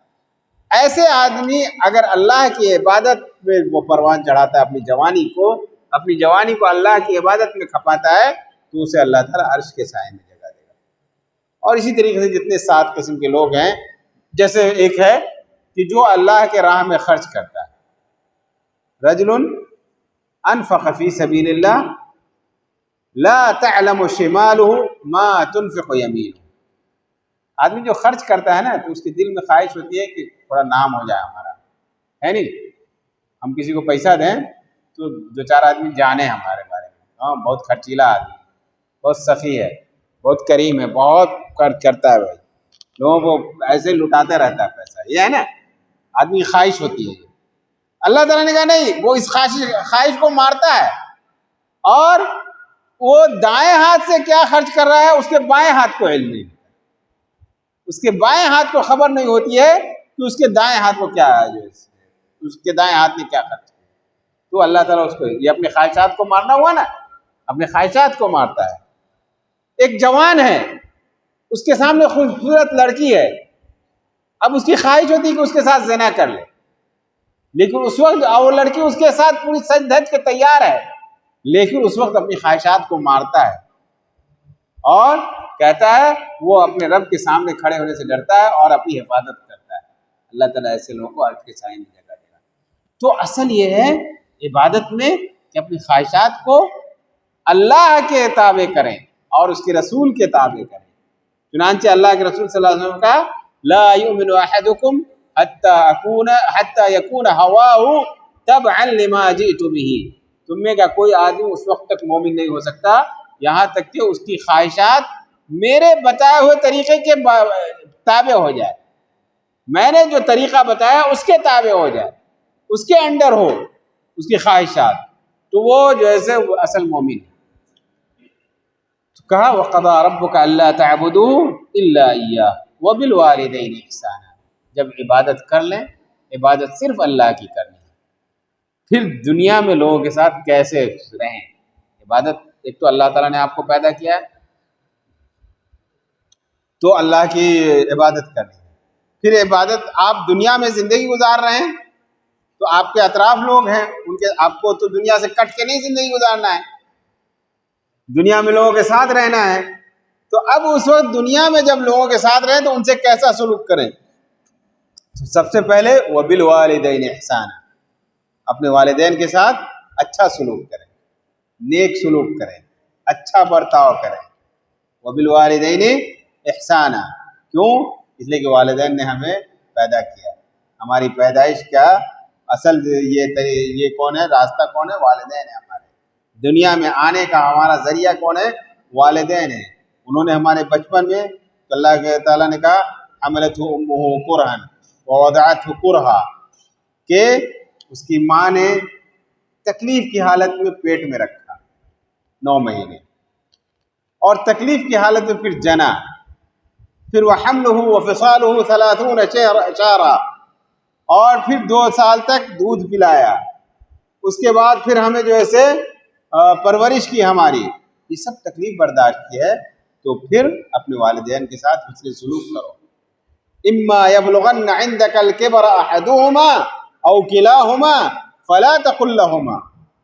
ایسے آدمی اگر اللہ کی عبادت میں وہ پروان چڑھاتا ہے، اپنی جوانی کو اللہ کی عبادت میں کھپاتا ہے، تو اسے اللہ تعالیٰ عرش کے سائے میں جگہ دے گا۔ اور اسی طریقے سے جتنے 7 قسم کے لوگ ہیں، جیسے ایک ہے کہ جو اللہ کے راہ میں خرچ کرتا ہے، رجل انفق فی سبیل اللہ لا تعلم شمالہ ما تنفق یمینہ، آدمی جو خرچ کرتا ہے نا، تو اس کے دل میں خواہش ہوتی ہے کہ تھوڑا نام ہو جائے ہمارا، ہے نہیں؟ ہم کسی کو پیسہ دیں تو 2-4 آدمی جانے ہمارے بارے میں، ہاں بہت خرچیلا آدمی، بہت سخی ہے، بہت کریم ہے، بہت خرچ کرتا ہے، بھائی لوگوں کو ایسے لٹاتے رہتا ہے پیسہ، یہ ہے نا آدمی کی خواہش ہوتی ہے۔ اللہ تعالیٰ نے کہا نہیں، وہ اس خواہش کو مارتا ہے، اور وہ دائیں ہاتھ سے کیا خرچ کر رہا ہے اس کے بائیں ہاتھ کو علم نہیں، اس کے بائیں ہاتھ کو خبر نہیں ہوتی ہے کہ اس کے دائیں ہاتھ کو کیا ہے، جو اس کے دائیں ہاتھ نے کیا خرچ کیا، تو اللہ تعالیٰ اس کو، یہ اپنے خواہشات کو مارنا ہوا نا، اپنے خواہشات کو مارتا ہے۔ ایک جوان ہے، اس کے سامنے خوبصورت لڑکی ہے، اب اس کی خواہش ہوتی ہے کہ اس کے ساتھ زنا کر لے، لیکن اس وقت وہ لڑکی اس کے ساتھ پوری سج دھج کے تیار ہے، لیکن اس وقت اپنی خواہشات کو مارتا ہے، اور کہتا ہے وہ اپنے رب کے سامنے کھڑے ہونے سے ڈرتا ہے اور اپنی حفاظت کرتا ہے۔ اللہ تعالیٰ ایسے لوگوں کو عرش کے سائے میں جگہ دے گا۔ تو اصل یہ ہے عبادت میں کہ اپنی خواہشات کو اللہ کے تابع کریں اور اس کے رسول کے تابع کریں۔ چنانچہ اللہ کے رسول صلی اللہ علیہ وسلم کا لا یؤمن احدکم حتی یکون ہواہ تبعا لما جئت بہ، تم میں کا کوئی آدمی اس وقت تک مومن نہیں ہو سکتا یہاں تک کہ اس کی خواہشات میرے بتائے ہوئے طریقے کے تابع ہو جائے، میں نے جو طریقہ بتایا اس کے تابع ہو جائے، اس کے انڈر ہو اس کی خواہشات، تو وہ جو ہے وہ اصل مومن ہے۔ کہا وَقَضَىٰ رَبُّكَ أَلَّا تَعْبُدُوا إِلَّا إِيَّاهُ وَبِالْوَالِدَيْنِ إِحْسَانًا، جب عبادت کر لیں، عبادت صرف اللہ کی کرنی ہے، پھر دنیا میں لوگوں کے ساتھ کیسے رہیں، عبادت ایک تو اللہ تعالیٰ نے آپ کو پیدا کیا ہے تو اللہ کی عبادت کرنی ہے، پھر عبادت آپ دنیا میں زندگی گزار رہے ہیں تو آپ کے اطراف لوگ ہیں، ان کے آپ کو تو دنیا سے کٹ کے نہیں زندگی گزارنا ہے، دنیا میں لوگوں کے ساتھ رہنا ہے۔ تو اب اس وقت دنیا میں جب لوگوں کے ساتھ رہیں تو ان سے کیسا سلوک کریں؟ سب سے پہلے وبالوالدین احسانا، اپنے والدین کے ساتھ اچھا سلوک کریں، نیک سلوک کریں، اچھا برتاؤ کریں۔ وبالوالدین احسانا، کیوں؟ اس لیے کہ والدین نے ہمیں پیدا کیا، ہماری پیدائش کیا اصل یہ کون ہے؟ راستہ کون ہے؟ والدین ہے ہمارے۔ دنیا میں آنے کا ہمارا ذریعہ کون ہے؟ والدین ہے۔ انہوں نے ہمارے بچپن میں اللہ کے تعالیٰ نے کہا حملتہ امہ کرہا ووضعتہ کرہا، کہ اس کی ماں نے تکلیف کی حالت میں پیٹ میں رکھا 9 مہینے، اور تکلیف کی حالت میں پھر جنا، پھر وحملہ وفصالہ 30 شہرا، اور پھر 2 سال تک دودھ پلایا، اس کے بعد پھر ہمیں جو ایسے پرورش کی ہماری، یہ سب تکلیف برداشت کی ہے، تو پھر اپنے والدین کے ساتھ حسن سلوک کرو۔ اما یبلغن عندک الکبر احدہما او کلاہما فلا تقل لہما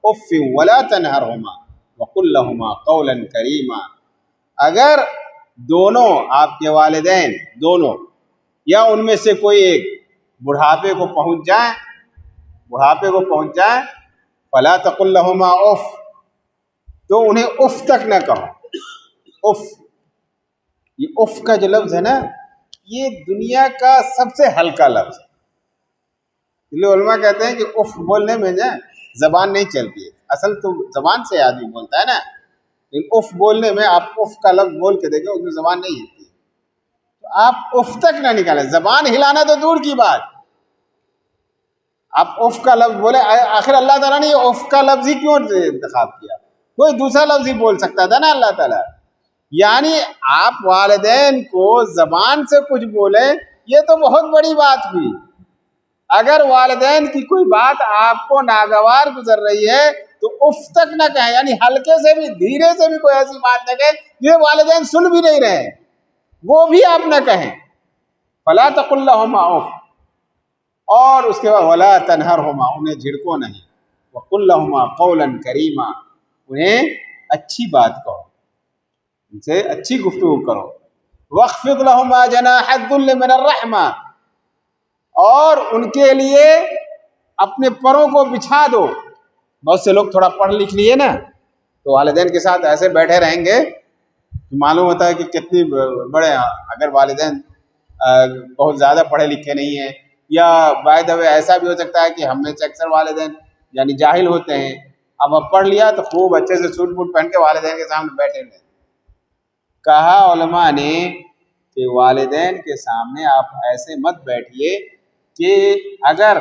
اف ولا تنہرہما وقل لہما قولا کریما، اگر دونوں آپ کے والدین دونوں یا ان میں سے کوئی ایک بڑھاپے کو پہنچ جائے فلا تقل لہما اف، تو انہیں اف تک نہ کہو۔ اف، یہ اف کا جو لفظ ہے نا، یہ دنیا کا سب سے ہلکا لفظ ہے۔ اس لیے علماء کہتے ہیں کہ اف بولنے میں نا زبان نہیں چلتی ہے، اصل تو زبان سے آدمی بولتا ہے نا، لیکن اف بولنے میں آپ اف کا لفظ بول کے دیکھیں، اس میں زبان نہیں ہلتی، تو آپ اف تک نہ نکالیں، زبان ہلانا تو دور کی بات، آپ اف کا لفظ بولے۔ آخر اللہ تعالیٰ نے یہ اف کا لفظ ہی کیوں انتخاب کیا؟ کوئی دوسرا لفظ ہی بول سکتا تھا نا اللہ تعالیٰ۔ یعنی آپ والدین کو زبان سے کچھ بولیں، یہ تو بہت بڑی بات ہوئی۔ اگر والدین کی کوئی بات آپ کو ناگوار گزر رہی ہے تو اف تک نہ کہیں، یعنی ہلکے سے بھی دھیرے سے بھی کوئی ایسی بات نہ کہیں جو والدین سن بھی نہیں رہے، وہ بھی آپ نہ کہیں۔ فلا تقل لہما اف، اور اس کے بعد ولا تنہرہما، انہیں جھڑکو نہیں، وقل لہما قولا کریما، انہیں اچھی بات کہو، ان سے اچھی گفتگو کرو۔ واخفض لہما جناح الذل من الرحمہ، اور ان کے لیے اپنے پروں کو بچھا دو۔ بہت سے لوگ تھوڑا پڑھ لکھ لیے نا تو والدین کے ساتھ ایسے بیٹھے رہیں گے، معلوم ہوتا ہے کہ کتنی بڑے، اگر والدین بہت زیادہ پڑھے لکھے نہیں ہیں، یا بائی دا وے ایسا بھی ہو سکتا ہے کہ ہم میں سے اکثر والدین یعنی جاہل ہوتے ہیں، اب پڑھ لیا تو خوب اچھے سے سوٹ بوٹ پہن کے والدین کے سامنے بیٹھے ہوئے۔ کہا علماء نے کہ والدین کے سامنے آپ ایسے مت بیٹھیے کہ اگر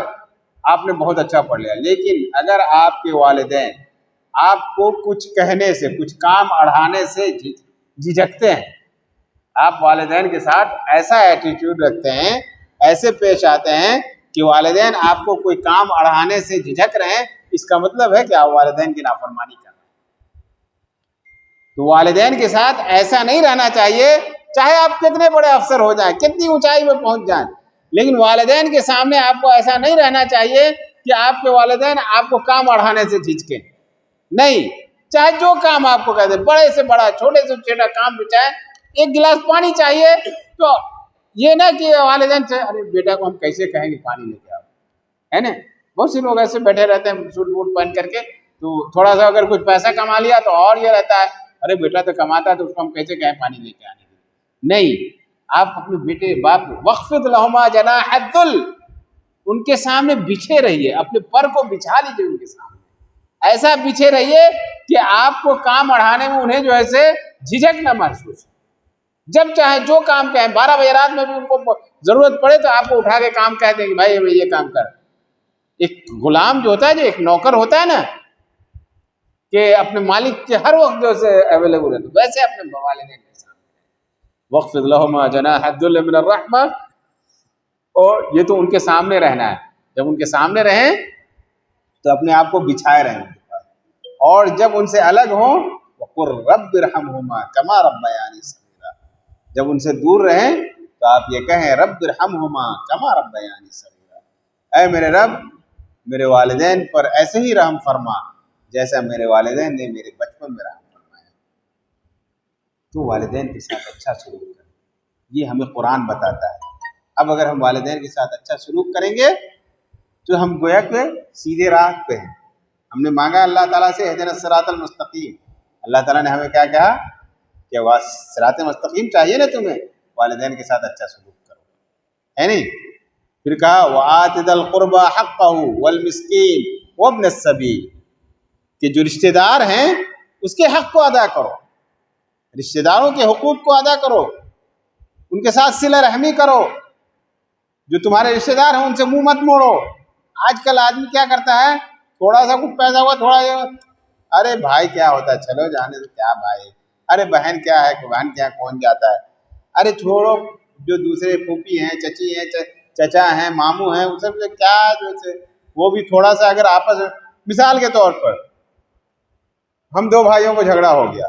آپ نے بہت اچھا پڑھ لیا لیکن اگر آپ کے والدین آپ کو کچھ کہنے سے، کچھ کام اڑھانے سے جھجکتے ہیں، آپ والدین کے ساتھ ایسا ایٹیٹیوڈ رکھتے ہیں، ایسے پیش آتے ہیں کہ والدین آپ کو کوئی کام اڑھانے سے جھجک رہے ہیں، اس کا مطلب ہے کہ آپ والدین کی نافرمانی کر رہے ہیں۔ تو والدین کے ساتھ ایسا نہیں رہنا چاہیے، چاہے آپ کتنے بڑے افسر ہو جائیں، کتنی اونچائی میں پہنچ جائیں، لیکن والدین کے سامنے آپ کو ایسا نہیں رہنا چاہیے کہ آپ کے والدین آپ کو کام اڑھانے سے جھجکیں۔ نہیں، چاہے جو کام آپ کو کہہ دیں، بڑے سے بڑا، چھوٹے سے چھوٹا کام بھی، چاہے ایک گلاس پانی چاہیے تو یہ نہ کہ والدین سے ارے بیٹا کو ہم کیسے کہیں گے پانی لے کے آؤ، ہے نا۔ بہت سے لوگ ایسے بیٹھے رہتے ہیں سوٹ بوٹ پہن کر کے، تو تھوڑا سا اگر کچھ پیسہ کما لیا تو اور یہ رہتا ہے ارے بیٹا تو کماتا ہے تو اس کو ہم کیسے کہیں پانی لے کے آنے کے۔ نہیں، آپ اپنے بیٹے باپ واخفض لہما جناح الذل، ان کے سامنے بچھے رہیے، اپنے پر کو بچھا لیجیے ان کے سامنے، ایسا بچھے رہیے کہ آپ کو کام اڑھانے میں انہیں جو ہے سے جھجک نہ محسوس، جب چاہے جو کام کہیں، 12 بجے رات میں بھی ان کو ضرورت پڑے تو آپ کو اٹھا کے کام کہہ دیں کہ بھائی یہ کام کر۔ ایک غلام جو ہوتا ہے، جو ایک نوکر ہوتا ہے نا، کہ اپنے مالک کے ہر وقت جو سے اویلیبل ہے، ویسے اپنے والدین کے سامنے واخفض لہما جناح الذل من الرحمہ، اور یہ تو ان کے سامنے رہنا ہے، جب ان کے سامنے رہیں تو اپنے آپ کو بچھائے رہیں ان کے پاس، اور جب ان سے الگ ہوں قُلْ رَبِّ ارْحَمْهُمَا كَمَا رَبَّيَانِي صَغِيرًا، جب ان سے دور رہیں تو آپ یہ کہیں رب ارحمہما کما ربیانی صغیرا، اے میرے رب میرے والدین پر ایسے ہی رحم فرما جیسا میرے والدین نے میرے بچپن میں رحم فرمایا۔ تو والدین کے ساتھ اچھا سلوک کریں، یہ ہمیں قرآن بتاتا ہے۔ اب اگر ہم والدین کے ساتھ اچھا سلوک کریں گے تو ہم گویا کہ سیدھے راہ پہ ہیں۔ ہم نے مانگا اللہ تعالیٰ سے اہدنا الصراط المستقیم، اللہ تعالیٰ نے ہمیں کیا کہا کہ صراط مستقیم چاہیے نا تمہیں، والدین کے ساتھ اچھا سلوک کرو، ہے نہیں؟ پھر کہا وَآتِ ذَا الْقُرْبَى حَقَّهُ وَالْمِسْكِينَ وَابْنَ السَّبِيلِ، کہ جو رشتہ دار ہیں اس کے حق کو ادا کرو، رشتہ داروں کے حقوق کو ادا کرو، ان کے ساتھ صلہ رحمی کرو، جو تمہارے رشتہ دار ہیں ان سے منہ مت موڑو۔ آج کل آدمی کیا کرتا ہے، تھوڑا سا کچھ پیدا ہوا تھوڑا ارے بھائی کیا ہوتا ہے، چلو جانے تو کیا بھائی، ارے بہن کیا ہے، بہن کیا کون جاتا ہے، ارے چھوڑو جو دوسرے پھوپھی ہیں، چچی ہیں، چچا ہیں، ماموں ہیں، ان سب سے کیا جو وہ بھی تھوڑا سا اگر آپس میں، مثال کے طور پر ہم دو بھائیوں کو جھگڑا ہو گیا،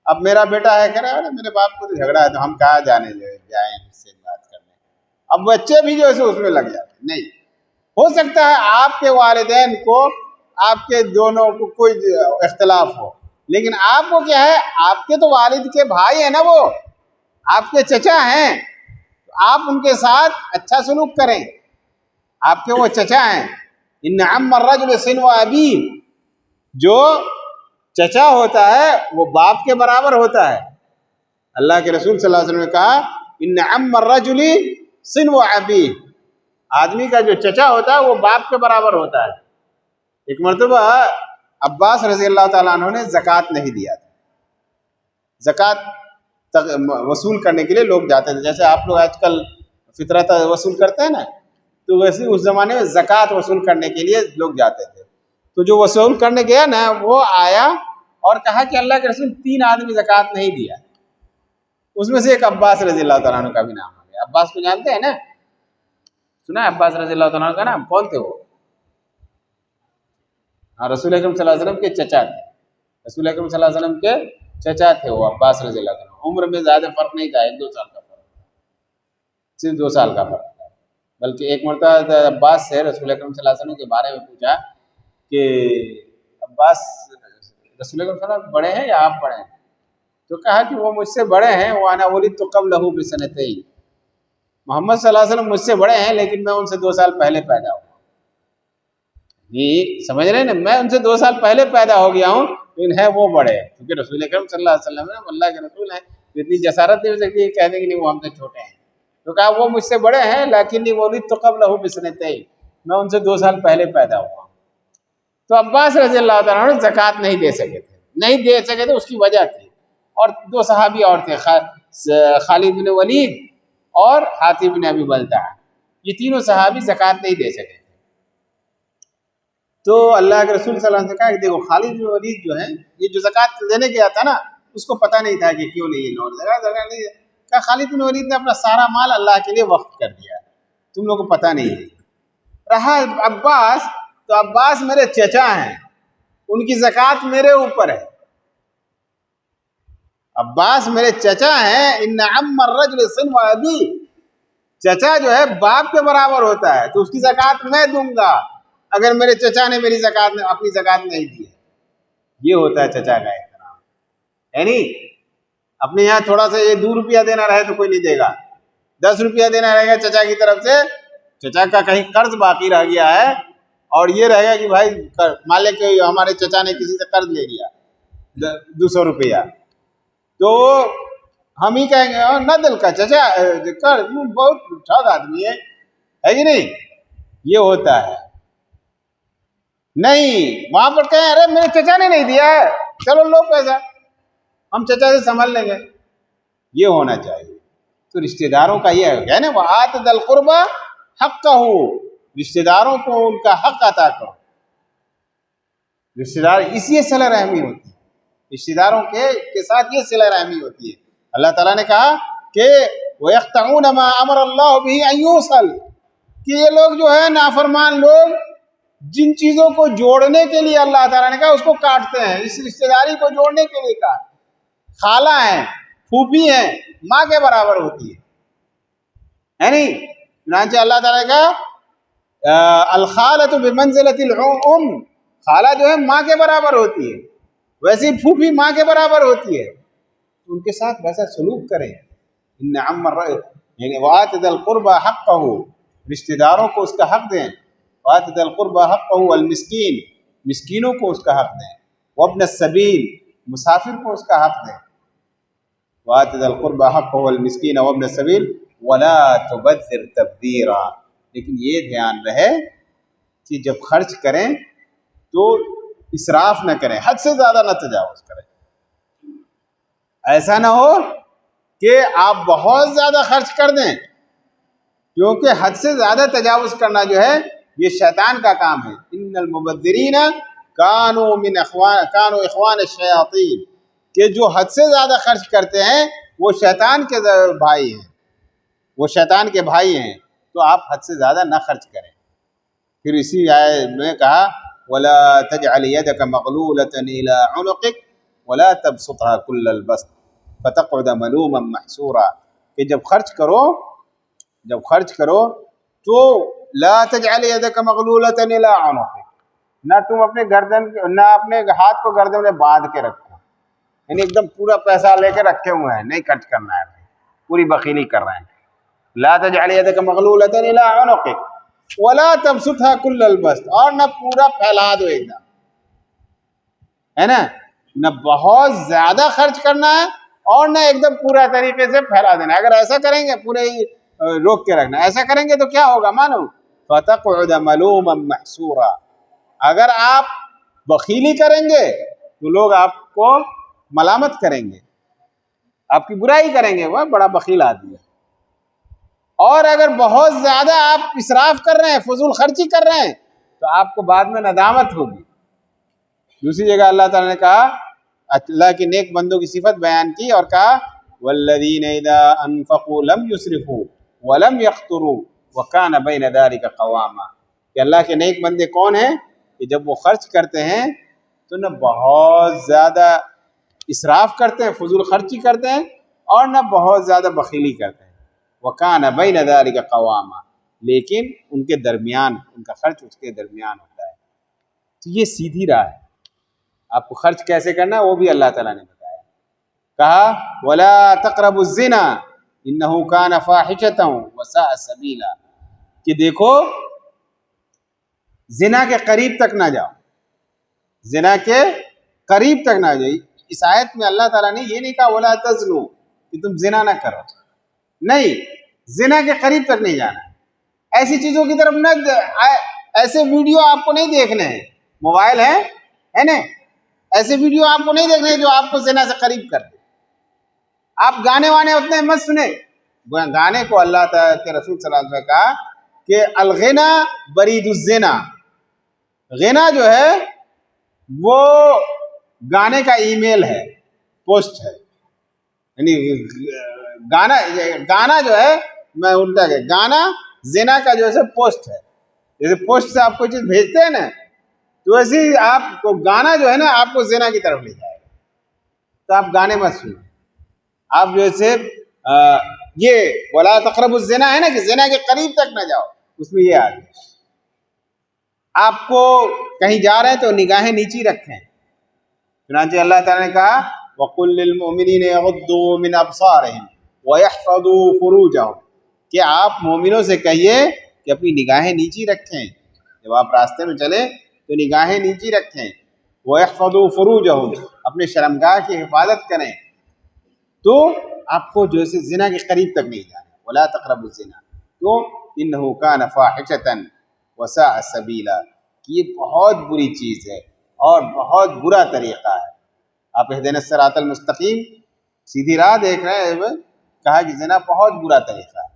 اب میرا بیٹا ہے کہہ رہا ہے میرے باپ کو تو جھگڑا ہے تو ہم کہاں جانے جائیں اس سے بات کرنے، اب بچے بھی جو ہے اس میں لگ جاتے ہیں۔ نہیں، ہو سکتا ہے آپ کے والدین کو آپ کے دونوں کو کوئی اختلاف ہو، لیکن آپ کو کیا ہے، آپ کے تو والد کے بھائی ہیں نا، وہ آپ کے چچا ہیں، آپ ان کے ساتھ اچھا سلوک کریں، آپ کے وہ چچا ہیں۔ ان عم الرجل سنو ابی، جو چچا ہوتا ہے وہ باپ کے برابر ہوتا ہے۔ اللہ کے رسول صلی اللہ علیہ وسلم نے کہا ان عم الرجل سنو ابی، آدمی کا جو چچا ہوتا ہے وہ باپ کے برابر ہوتا ہے۔ ایک مرتبہ عباس رضی اللہ تعالیٰ عنہ نے زکوٰۃ نہیں دیا تھا، زکوٰۃ وصول کرنے کے لیے لوگ جاتے تھے، جیسے آپ لوگ آج کل فطرت وصول کرتے ہیں نا، تو ویسے اس زمانے میں زکوٰۃ وصول کرنے کے لیے لوگ جاتے تھے۔ تو جو وصول کرنے گیا نا، وہ آیا اور کہا کہ اللہ کے رسول 3 آدمی زکوٰۃ نہیں دیا، اس میں سے ایک عباس رضی اللہ تعالیٰ عنہ کا بھی نام آ گیا۔ عباس کو جانتے ہیں نا، سنا ہے عباس رضی اللہ تعالیٰ عنہ کا نام؟ کون تھے وہ؟ ہاں، رسول اکرم صلی اللہ علیہ وسلم کے چچا تھے، رسول اکرم صلی اللہ علیہ وسلم کے چچا تھے وہ عباس رضی اللہ عنہ۔ عمر میں زیادہ فرق نہیں تھا، 1-2 سال کا فرق تھا، صرف 2 سال کا فرق تھا۔ بلکہ ایک مرتبہ عباس سے رسول اکرم صلی اللہ علیہ وسلم کے بارے میں پوچھا کہ عباس رسول اکرم صلی اللہ علیہ وسلم بڑے ہیں یا آپ بڑے ہیں؟ تو کہا کہ وہ مجھ سے بڑے ہیں، وَأَنَا وُلِدتُّ قَبْلَهُ بِسَنَتَيْنِ، محمد صلی اللہ علیہ وسلم مجھ سے بڑے ہیں لیکن میں ان سے 2 سال پہلے پیدا ہوا۔ یہ سمجھ رہے ہیں نا، میں ان سے 2 سال پہلے پیدا ہو گیا ہوں، لیکن ہے وہ بڑے ہیں، کیونکہ رسول اکرم صلی اللہ علیہ وسلم ہے، اللہ کے رسول ہیں، اتنی جسارت نہیں ہو سکتی کہہ دیں کہ نہیں وہ ہم سے چھوٹے ہیں۔ تو کہا وہ مجھ سے بڑے ہیں لیکن وُلِدتُّ قَبْلَهُ بِسَنَتَيْنِ، میں ان سے 2 سال پہلے پیدا ہوا ہوں۔ تو عباس رضی اللہ تعالیٰ عنہ زکوٰۃ نہیں دے سکے تھے، نہیں دے سکے تھے، اس کی وجہ تھی، اور 2 صحابی اور تھے، خالد بن ولید اور حاتم بن ابی بلتعہ، یہ تینوں صحابی زکوٰۃ نہیں دے سکے تھے۔ تو اللہ کے رسول صلی اللہ علیہ وسلم نے کہا کہ دیکھو خالد بن ولید جو ہے، یہ جو زکوٰۃ دینے گیا تھا نا، اس کو پتہ نہیں تھا کہ کیوں نہیں ہے زکوٰۃ نہیں کہا خالد بن ولید نے اپنا سارا مال اللہ کے لیے وقف کر دیا، تم لوگوں کو پتہ نہیں ہے۔ رہا عباس، تو عباس میرے چچا ہیں، ان کی زکوٰۃ میرے اوپر ہے، عباس میرے چچا ہیں۔ ان عم الرجل سنو ابی، چچا جو ہے باپ کے برابر ہوتا ہے، تو اس کی زکوٰۃ میں دوں گا اگر میرے چچا نے میری زکوٰۃ اپنی زکوٰۃ نہیں دی ہے۔ یہ ہوتا ہے چچا کا احترام، یعنی اپنے یہاں تھوڑا سا یہ 2 روپیہ دینا رہے تو کوئی نہیں دے گا، 10 روپیہ دینا رہے گا چچا کی طرف سے، چچا کا کہیں قرض باقی رہ گیا ہے اور یہ رہے گا کہ بھائی مان لے کہ ہمارے چچا نے کسی سے قرض لے لیا 200 روپیہ، تو ہم ہی کہیں گے نہ دل کا چچا قرض بہت ٹھگ آدمی ہے کہ نہیں؟ یہ ہوتا ہے۔ نہیں، وہاں پر کہیں ارے میرے چچا نے نہیں دیا ہے، چلو لو پیسہ، ہم چچا سے سنبھل لیں گے، یہ ہونا چاہیے۔ تو رشتہ داروں کا یہ ہے نا، وَآتِ ذَا الْقُرْبَى حَقَّهُ، رشتہ داروں کو ان کا حق عطا کرو۔ رشتہ دار اس یہ صلہ رحمی ہوتی ہے، رشتہ داروں کے ساتھ یہ صلہ رحمی ہوتی ہے۔ اللہ تعالیٰ نے کہا کہ وَيَقْطَعُونَ مَا أَمَرَ اللَّهُ بِهِ أَن يُوصَلَ، کہ یہ لوگ جو ہے نافرمان لوگ جن چیزوں کو جوڑنے کے لیے اللہ تعالیٰ نے کہا اس کو کاٹتے ہیں. اس رشتہ داری کو جوڑنے کے لیے کہا. خالہ ہیں، پھوپھی ہیں، ماں کے برابر ہوتی ہے نہیں؟ چنانچہ اللہ تعالیٰ نے کہا الخالۃ بمنزلۃ الام، خالہ جو ہے ماں کے برابر ہوتی ہے، ویسے ہی پھوپھی ماں کے برابر ہوتی ہے. ان کے ساتھ ویسا سلوک کریں. ان عم یعنی وآت ذی القربى حقہ، رشتہ داروں کو اس کا حق دیں. وآت ذی القربى حقہ والمسکین، مسکینوں کو اس کا حق دیں. وابن السبیل، مسافر کو اس کا حق دیں. وآت ذی القربى حقہ والمسکین وابن السبیل ولا تبذر تبذیرا. لیکن یہ دھیان رہے کہ جب خرچ کریں تو اسراف نہ کریں، حد سے زیادہ نہ تجاوز کریں. ایسا نہ ہو کہ آپ بہت زیادہ خرچ کر دیں، کیونکہ حد سے زیادہ تجاوز کرنا جو ہے یہ شیطان کا کام ہے. ان المبذرین کانوا اخوان الشیاطین، کہ جو حد سے زیادہ خرچ کرتے ہیں وہ شیطان کے بھائی ہیں، وہ شیطان کے بھائی ہیں. تو آپ حد سے زیادہ نہ خرچ کریں. پھر اسی آیت میں کہا ولا تجعل يدك مغلولة إلى عنقك ولا تبسطها كل البسط فتقعد ملوما محسورا، کہ جب خرچ کرو تو لا تجعل يدك مغلولة إلى عنقك، نہ تم اپنے ہاتھ کو گردن میں باندھ کے رکھو، یعنی ایک دم پورا پیسہ لے کے رکھے ہوئے ہیں، نہیں خرچ کرنا ہے، پوری بخیلی کر رہے ہیں. لا تجعل يدك مغلولة إلى عنقك ولا تبسطها كل البسط، اور نہ پورا پھیلا دو ایک دم، ہے نا؟ نہ بہت زیادہ خرچ کرنا ہے اور نہ ایک دم پورا طریقے سے پھیلا دینا. اگر ایسا کریں گے پورے ہی روک کے رکھنا، ایسا کریں گے تو کیا ہوگا مانو فتقعد ملوما محسورا. اگر آپ بخیلی کریں گے تو لوگ آپ کو ملامت کریں گے، آپ کی برائی کریں گے، وہ بڑا بخیل آدمی ہے. اور اگر بہت زیادہ آپ اسراف کر رہے ہیں، فضول خرچی کر رہے ہیں، تو آپ کو بعد میں ندامت ہوگی. دوسری جگہ اللہ تعالیٰ نے کہا، اللہ کے نیک بندوں کی صفت بیان کی اور کہا والذین اذا انفقوا لم یسرفوا ولم یقتروا وکان بین ذلک قواما، کہ اللہ کے نیک بندے کون ہیں؟ کہ جب وہ خرچ کرتے ہیں تو نہ بہت زیادہ اسراف کرتے ہیں، فضول خرچی کرتے ہیں، اور نہ بہت زیادہ بخیلی کرتے ہیں. وَكَانَ بَيْنَ ذَلِكَ قَوَامًا، لیکن ان کے درمیان، ان کا خرچ اس کے درمیان ہوتا ہے. تو یہ سیدھی راہ ہے. آپ کو خرچ کیسے کرنا ہے وہ بھی اللہ تعالیٰ نے بتایا. کہا وَلَا تَقْرَبُوا الزِّنَا إِنَّهُ كَانَ فَاحِشَةً وَسَاءَ سَبِيلًا، کہ دیکھو زنا کے قریب تک نہ جاؤ، زنا کے قریب تک نہ جاؤ. اس آیت میں اللہ تعالیٰ نے یہ نہیں کہا وَلَا تَزْنُوا، کہ تم زنا نہ کرو، نہیں، زنا کے قریب تک نہیں جانا. ایسی چیزوں کی طرف نہ، ایسے ویڈیو آپ کو نہیں دیکھنے ہیں. موبائل ہے نا، ایسے ویڈیو آپ کو نہیں دیکھنے ہیں جو آپ کو زنا سے قریب کر دے. آپ گانے وانے اتنے مت سنیں. گانے کو اللہ تعالیٰ کے رسول صلی اللہ علیہ وسلم نے کہا کہ الغنا برید الزنا، غنا جو ہے وہ گانے کا ای میل ہے، پوسٹ ہے. یعنی گانا جو ہے، میں الٹا کہ گانا زنا کا جو ہے پوسٹ ہے. جیسے پوسٹ سے آپ کوئی چیز بھیجتے ہیں نا، تو ویسے ہی آپ کو گانا جو ہے نا آپ کو زنا کی طرف لے جائے گا. تو آپ گانے مت سنیں. آپ جیسے یہ ولا تقربوا الزنا ہے نا، کہ زنا کے قریب تک نہ جاؤ، اس میں یہ آ گیا. آپ کو کہیں جا رہے ہیں تو نگاہیں نیچی رکھیں. چنانچہ اللہ تعالیٰ نے کہا وَقُلْ لِلْمُؤْمِنِينَ يَغُضُّوا مِنْ أَبْصَارِهِمْ وَيَحْفَظُوا فُرُوجَهُمْ، کہ آپ مومنوں سے کہیے کہ اپنی نگاہیں نیچی رکھیں. جب آپ راستے میں چلیں تو نگاہیں نیچی رکھیں. وَيَحْفَظُوا فُرُوجَهُمْ، اپنے شرمگاہ کی حفاظت کریں. تو آپ کو جو ہے زنا کے قریب تک نہیں جانا. وَلَا تَقْرَبُوا الزِّنَا، کیوں؟ إِنَّهُ كَانَ فَاحِشَةً وَسَاءَ سَبِيلًا، کہ یہ بہت بری چیز ہے اور بہت برا طریقہ ہے. آپ اہدنا الصراط المستقیم، سیدھی راہ دیکھ رہے ہیں، کہا کہ زنا بہت برا طریقہ ہے.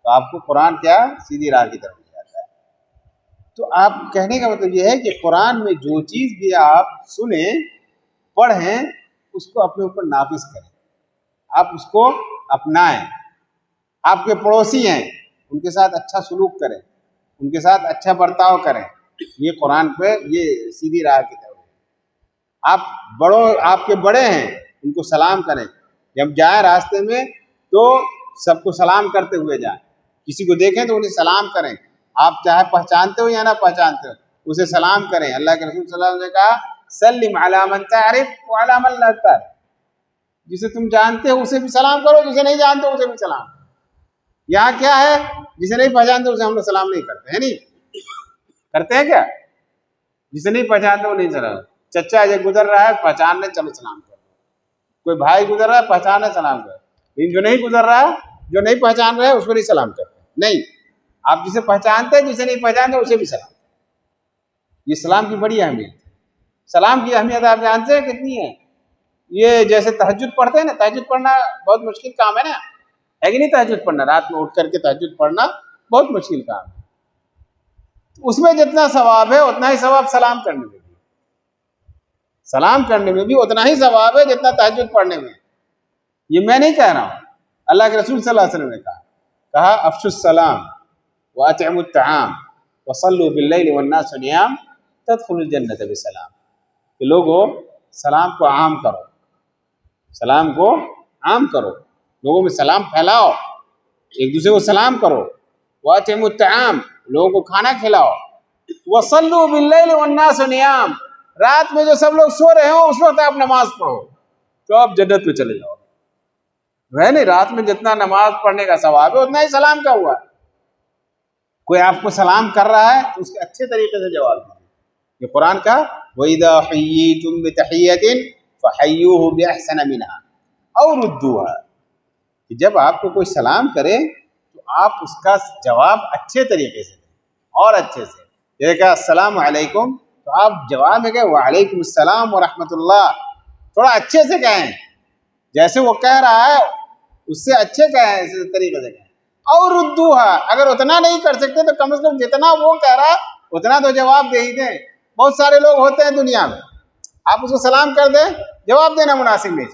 تو آپ کو قرآن کیا سیدھی راہ کی طرف لے جاتا ہے. تو آپ کہنے کا مطلب یہ ہے کہ قرآن میں جو چیز بھی آپ سنیں، پڑھیں، اس کو اپنے اوپر نافذ کریں، آپ اس کو اپنائیں. آپ کے پڑوسی ہیں، ان کے ساتھ اچھا سلوک کریں، ان کے ساتھ اچھا برتاؤ کریں. یہ قرآن پہ یہ سیدھی راہ کی طرف ہے۔ آپ کے بڑے ہیں ان کو سلام کریں، جب جائیں راستے میں تو سب کو سلام کرتے ہوئے جائیں، کسی کو دیکھیں تو انہیں سلام کریں، آپ چاہے پہچانتے ہو یا نہ پہچانتے ہو اسے سلام کریں۔ اللہ کے رسول صلی اللہ علیہ وسلم نے کہا سلم علی من تعرف وعلی من لا تعرف، جسے تم جانتے ہو اسے بھی سلام کرو، جسے نہیں جانتے اسے بھی سلام کرو۔ یہاں کیا ہے، جسے نہیں پہچانتے اسے ہم لوگ سلام نہیں کرتے ہیں، نہیں کرتے ہیں کیا؟ جسے نہیں پہچانتے وہ نہیں سلام، چچا جو گزر رہا ہے پہچاننے چلو سلام کرو، کوئی بھائی گزر رہا ہے پہچاننے سلام کرو، لیکن جو نہیں گزر رہا ہے، جو نہیں پہچان رہا ہے اس کو نہیں سلام کرتے، نہیں، آپ جسے پہچانتے ہیں جسے نہیں پہچانتے اسے بھی سلام۔ یہ سلام کی بڑی اہمیت ہے۔ سلام کی اہمیت آپ جانتے ہیں کتنی ہے؟ یہ جیسے تہجد پڑھتے ہیں نا، تہجد پڑھنا بہت مشکل کام ہے نا، ہے کہ نہیں؟ تہجد پڑھنا، رات میں اٹھ کر کے تہجد پڑھنا بہت مشکل کام ہے، اس میں جتنا ثواب ہے اتنا ہی ثواب سلام کرنے میں بھی، سلام کرنے میں بھی اتنا ہی ثواب ہے جتنا تہجد پڑھنے میں۔ یہ میں نہیں کہہ رہا ہوں، اللہ کے رسول صلی اللہ علیہ وسلم نے کہا افشوا السلام واطعموا الطعام وصلوا باللیل والناس نیام تدخلوا الجنۃ بسلام، کہ لوگوں سلام کو عام کرو، سلام کو عام کرو، لوگوں میں سلام پھیلاؤ، ایک دوسرے کو سلام کرو، واطعموا الطعام، لوگوں کو کھانا کھلاؤ، وصلوا باللیل والناس نیام، رات میں جو سب لوگ سو رہے ہوں اس وقت آپ نماز پڑھو تو آپ جنت میں چلے جاؤ۔ ہے نہیں، رات میں جتنا نماز پڑھنے کا ثواب ہے اتنا ہی سلام کا ہوا۔ کوئی آپ کو سلام کر رہا ہے تو اس کے اچھے طریقے سے جواب دیجیے۔ یہ قرآن کا وَإِذَا حَيِّيتُم بِتَحِيَّةٍ فَحَيُّوهُ بِأَحْسَنَ مِنْهَا أَوْ رُدُّوهَا، کہ جب آپ کو کوئی سلام کرے تو آپ اس کا جواب اچھے طریقے سے دیں اور اچھے سے، جیسے کہا السلام علیکم تو آپ جواب میں کہیں وعلیکم السلام ورحمۃ اللہ، تھوڑا اچھے سے کہیں، جیسے وہ کہہ رہا ہے اس سے اچھے کہیں، اس طریقے سے کہیں۔ اور ردوہا، اگر اتنا نہیں کر سکتے تو کم از کم جتنا وہ کہہ رہا اتنا تو جواب دے ہی دیں۔ بہت سارے لوگ ہوتے ہیں دنیا میں، آپ اس کو سلام کر دیں، جواب دینا مناسب نہیں،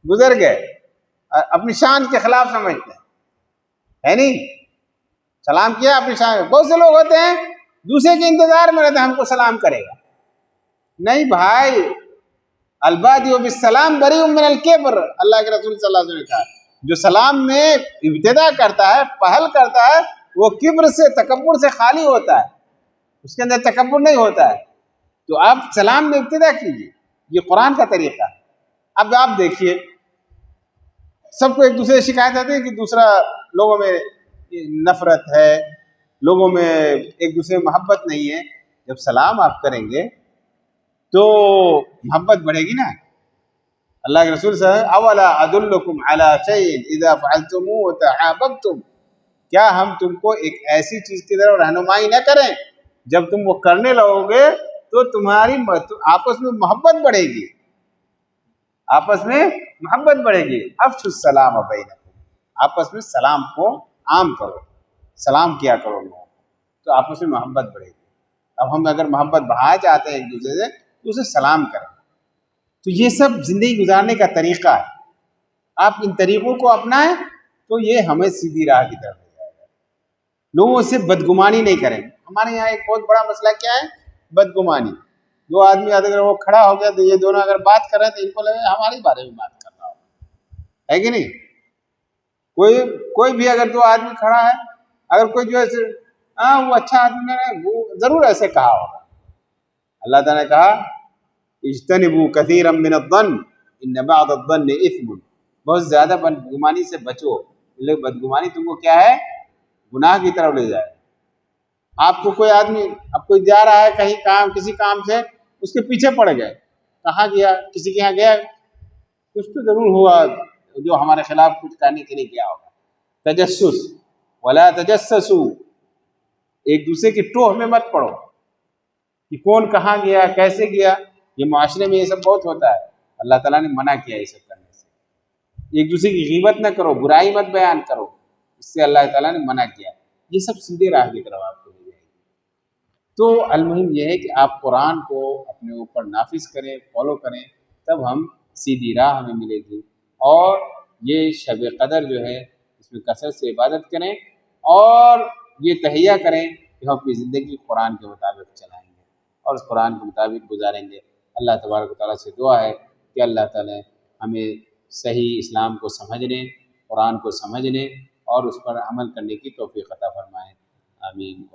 گزر گئے، اپنی شان کے خلاف سمجھتے ہیں، ہے نہیں؟ سلام کیا اپنی شان۔ بہت سے لوگ ہوتے ہیں دوسرے کے انتظار میں رہتے ہیں ہم کو سلام کرے گا، نہیں بھائی، البادی بالسلام بری من الکبر، اللہ کے رسول صلی اللہ علیہ وسلم نے کہا جو سلام میں ابتدا کرتا ہے، پہل کرتا ہے، وہ کبر سے، تکبر سے خالی ہوتا ہے، اس کے اندر تکبر نہیں ہوتا ہے، تو آپ سلام میں ابتدا کیجیے، یہ قرآن کا طریقہ ہے۔ اب آپ دیکھیے سب کو ایک دوسرے سے شکایت آتی ہے کہ دوسرا لوگوں میں نفرت ہے، لوگوں میں ایک دوسرے میں محبت نہیں ہے، جب سلام آپ کریں گے تو محبت بڑھے گی نا۔ اللہ کے رسول صلی اللہ علیہ وسلم اولا ادلکم علی شیء اذا فعلتموه تحاببتم، کیا ہم تم کو ایک ایسی چیز کی طرف رہنمائی نہ کریں جب تم وہ کرنے لگو گے تو تمہاری آپس میں محبت بڑھے گی، آپس میں محبت بڑھے گی۔ افشوا السلام بینکم، آپس میں سلام کو عام کرو، سلام کیا کرو لوگوں کو، تو آپس میں محبت بڑھے گی۔ اب ہم اگر محبت بڑھانا چاہتے ہیں ایک دوسرے سے تو اسے سلام کریں، تو یہ سب زندگی گزارنے کا طریقہ ہے، آپ ان طریقوں کو اپنائیں تو یہ ہمیں سیدھی راہ کی طرف لے جائے گا۔ لوگوں سے بدگمانی نہیں کریں۔ ہمارے یہاں ایک بہت بڑا مسئلہ کیا ہے؟ بدگمانی۔ دو آدمی اگر وہ کھڑا ہو گیا تو یہ دونوں اگر بات کر رہے ہیں تو ان کو لگے ہمارے بارے میں بات کر رہا ہو، ہے کہ نہیں؟ کوئی بھی اگر دو آدمی کھڑا ہے، اگر کوئی جو ہے وہ اچھا آدمی ہے وہ ضرور ایسے کہا ہوگا۔ اللہ تعالیٰ نے کہا اجتنبوا کثیرا من الظن ان بعض الظن اثم، بہت زیادہ بدگمانی سے بچو، بدگمانی تم کو کیا ہے؟ گناہ کی طرف لے جائے۔ آپ کو کوئی آدمی، اب کوئی جا رہا ہے کہیں کام، کسی کام سے اس کے پیچھے پڑ گئے، کہاں گیا؟ کسی کے یہاں گیا، کچھ تو ضرور ہوا جو ہمارے خلاف کچھ کرنے کے لیے گیا ہوگا۔ تجسس، ولا تجسسوا، ایک دوسرے کی ٹوہ میں مت پڑو کہ کون کہاں گیا، کیسے گیا۔ یہ معاشرے میں یہ سب بہت ہوتا ہے، اللہ تعالیٰ نے منع کیا یہ سب کرنے سے۔ ایک دوسرے کی غیبت نہ کرو، برائی مت بیان کرو، اس سے اللہ تعالیٰ نے منع کیا۔ یہ سب سیدھے راہ کی طرف آپ کو لے جائے گی۔ تو المہم یہ ہے کہ آپ قرآن کو اپنے اوپر نافذ کریں، فالو کریں، تب ہم سیدھی راہ ہمیں ملے گی۔ اور یہ شب قدر جو ہے اس میں کثرت سے عبادت کریں اور یہ تہیہ کریں کہ ہم اپنی زندگی قرآن کے مطابق چلائیں گے اور اس قرآن کے مطابق گزاریں گے۔ اللہ تبارک و تعالیٰ سے دعا ہے کہ اللہ تعالیٰ ہمیں صحیح اسلام کو سمجھنے، قرآن کو سمجھنے اور اس پر عمل کرنے کی توفیق عطا فرمائیں۔ آمین۔